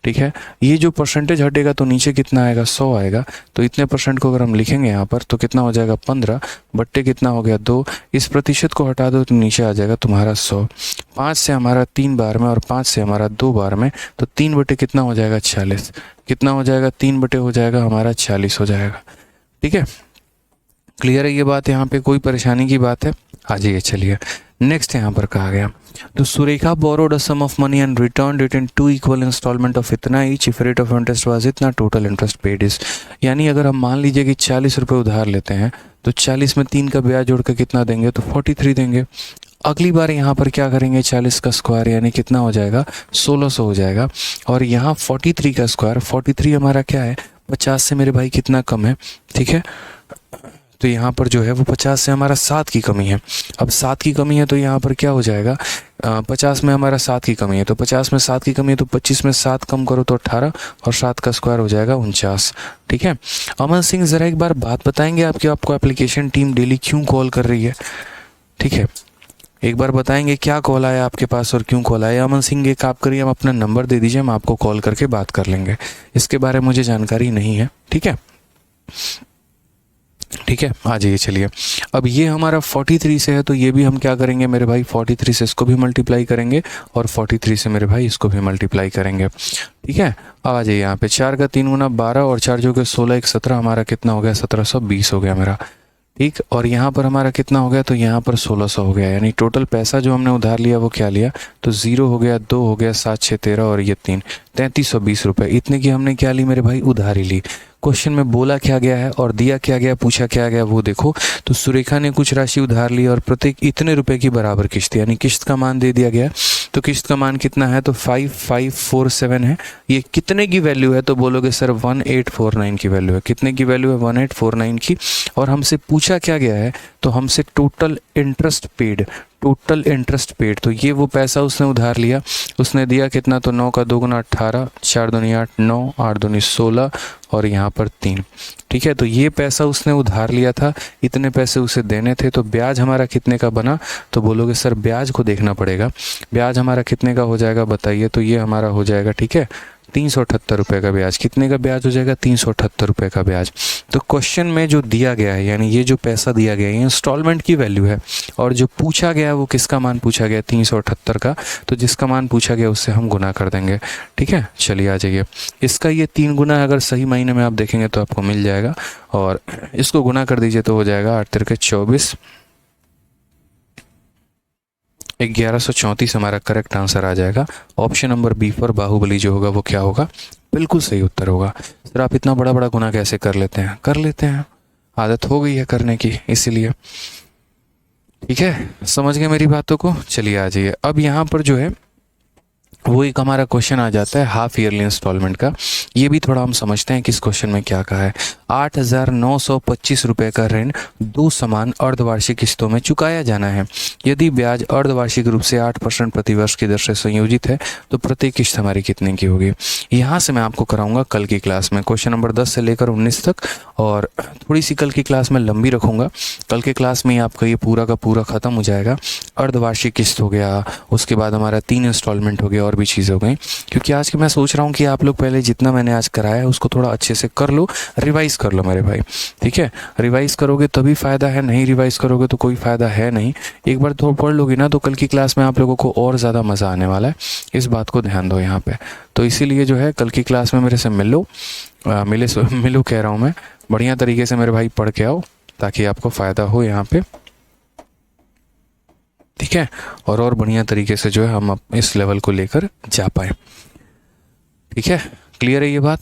S1: ठीक है, ये जो परसेंटेज हटेगा तो नीचे कितना आएगा, 100 आएगा। तो इतने परसेंट को अगर हम लिखेंगे यहाँ पर तो कितना हो जाएगा, 15 बट्टे कितना हो गया, 2। इस प्रतिशत को हटा दो तो नीचे आ जाएगा तुम्हारा 100। 5 से हमारा 3 बार में और 5 से हमारा 2 बार में, तो 3 बटे कितना हो जाएगा, 40। कितना हो जाएगा, 3 बटे हो जाएगा हमारा 40 हो जाएगा। ठीक है, क्लियर है ये बात, यहाँ पे कोई परेशानी की बात है। आ जाइए, चलिए नेक्स्ट यहाँ पर कहा गया, तो Surekha borrowed a sum of money and return it in 2 equal instalment of इतना each, if rate of interest was इतना, टोटल इंटरेस्ट पेड इज। यानी अगर हम मान लीजिए कि 40 रुपये उधार लेते हैं तो 40 में 3 का ब्याज जोड़ के कितना देंगे, तो 43 देंगे। अगली बार यहाँ पर क्या करेंगे, 40 का स्क्वायर यानी कितना हो जाएगा, 1600 हो जाएगा। और यहाँ 43 का स्क्वायर, 43 हमारा क्या है, 50 से मेरे भाई कितना कम है। ठीक है, तो यहाँ पर जो है वो 50 से हमारा 7 की कमी है। अब 7 की कमी है तो यहाँ पर क्या हो जाएगा, 50 में हमारा 7 की कमी है, तो 50 में 7 की कमी है तो 25 में 7 कम करो तो 18 और 7 का स्क्वायर हो जाएगा 49। ठीक है, अमन सिंह ज़रा एक बार बात बताएंगे आपको एप्लीकेशन टीम डेली क्यों कॉल कर रही है। ठीक है, एक बार बताएंगे क्या कॉल आया आपके पास और क्यों कॉल आया। अमन सिंह एक आप करिए, हम अपना नंबर दे दीजिए, हम आपको कॉल करके बात कर लेंगे, इसके बारे में मुझे जानकारी नहीं है। ठीक है, ठीक है, आ जाइए। चलिए, अब ये हमारा 43 से है तो ये भी हम क्या करेंगे मेरे भाई, 43 से इसको भी मल्टीप्लाई करेंगे और 43 से मेरे भाई इसको भी मल्टीप्लाई करेंगे। ठीक है, अब आ जाइए यहाँ पे, 4 का 3 गुना 12 और 4 जो कि 16 1 17, हमारा कितना हो गया, 1720 हो गया मेरा। ठीक, और यहाँ पर हमारा कितना हो गया, तो यहाँ पर 1600 हो गया। यानी टोटल पैसा जो हमने उधार लिया वो क्या लिया, तो 0 हो गया, 2 हो गया, 7 6 13 और ये 3, 3320 रुपये। इतने की हमने क्या ली मेरे भाई, उधारी ली। क्वेश्चन में बोला क्या गया है और दिया क्या गया, पूछा क्या गया वो देखो। तो सुरेखा ने कुछ राशि उधार ली और प्रत्येक इतने रुपए की बराबर किस्त, यानी किस्त का मान दे दिया गया। तो किस्त का मान कितना है, तो 5547 है। ये कितने की वैल्यू है, तो बोलोगे सर 1849 की वैल्यू है। कितने की वैल्यू है, 1849 की। और हमसे पूछा क्या गया है, तो हमसे total interest paid, total interest paid. तो ये वो पैसा उसने उधार लिया, उसने दिया कितना, तो 9 का 2 गुना 18, 4 दूनी 8, 9 8 दूनी 16 और यहाँ पर 3। ठीक है, तो ये पैसा उसने उधार लिया था, इतने पैसे उसे देने थे। तो ब्याज हमारा कितने का बना, तो बोलोगे सर ब्याज को देखना पड़ेगा, ब्याज हमारा कितने का हो जाएगा बताइए। तो ये हमारा हो जाएगा, ठीक है, 378 रुपये का ब्याज। कितने का ब्याज हो जाएगा, 378 रुपये का ब्याज। तो क्वेश्चन में जो दिया गया है, यानी ये जो पैसा दिया गया है, ये इंस्टॉलमेंट की वैल्यू है। और जो पूछा गया है वो किसका मान पूछा गया, 378 का। तो जिसका मान पूछा गया उससे हम गुना कर देंगे। ठीक है, चलिए आ जाइए। इसका ये 3 गुना अगर सही महीने में आप देखेंगे तो आपको मिल जाएगा, और इसको गुना कर दीजिए तो हो जाएगा 8 तिरके 24, 1134 हमारा करेक्ट आंसर आ जाएगा। Option number B for Baahubali जो होगा वो क्या होगा, बिल्कुल सही उत्तर होगा। सर आप इतना बड़ा बड़ा गुना कैसे कर लेते हैं, कर लेते हैं, आदत हो गई है करने की, इसीलिए। ठीक है, समझ गए मेरी बातों को। चलिए आ जाइए। अब यहाँ पर जो है वो एक हमारा क्वेश्चन आ जाता है हाफ ईयरली इंस्टॉलमेंट का। ये भी थोड़ा हम समझते हैं कि इस क्वेश्चन में क्या कहा है। 8,925 रुपये का ऋण 2 समान अर्धवार्षिक किस्तों में चुकाया जाना है। यदि ब्याज अर्धवार्षिक रूप से 8% प्रतिवर्ष की दर से संयोजित है तो प्रत्येक किस्त हमारी कितने की होगी। यहाँ से मैं आपको कराऊंगा कल की क्लास में क्वेश्चन नंबर 10 से लेकर 19 तक, और थोड़ी सी कल की क्लास में लंबी रखूँगा। कल के क्लास में ही आपका ये पूरा का पूरा ख़त्म हो जाएगा। अर्धवार्षिक किस्त हो गया, उसके बाद हमारा 3 इंस्टॉलमेंट हो गया और भी चीज़ें हो गई। क्योंकि आज के मैं सोच रहा हूँ कि आप लोग पहले जितना मैंने आज कराया है उसको थोड़ा अच्छे से कर लो, रिवाइज कर लो मेरे भाई, ठीक है। रिवाइज़ करोगे तभी फ़ायदा है, नहीं रिवाइज़ करोगे तो कोई फ़ायदा है नहीं। एक बार तो पढ़ लोगे ना तो कल की क्लास में आप लोगों को और ज़्यादा मज़ा आने वाला है, इस बात को ध्यान दो यहाँ पे। तो इसीलिए जो है कल की क्लास में मेरे से मिलो, मिलो कह रहा हूँ मैं, बढ़िया तरीके से मेरे भाई पढ़ के आओ ताकि आपको फ़ायदा हो यहाँ पे, ठीक है। और बढ़िया तरीके से जो है हम इस लेवल को लेकर जा पाए, ठीक है। क्लियर है ये बात?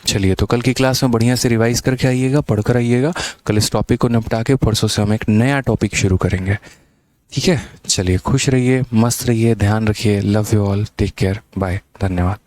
S1: चलिए, तो कल की क्लास में बढ़िया से रिवाइज करके आइएगा, पढ़कर आइएगा। कल इस टॉपिक को निपटा के परसों से हम एक नया टॉपिक शुरू करेंगे, ठीक है। चलिए, खुश रहिए, मस्त रहिए, ध्यान रखिए। Love you all, take care, bye, धन्यवाद।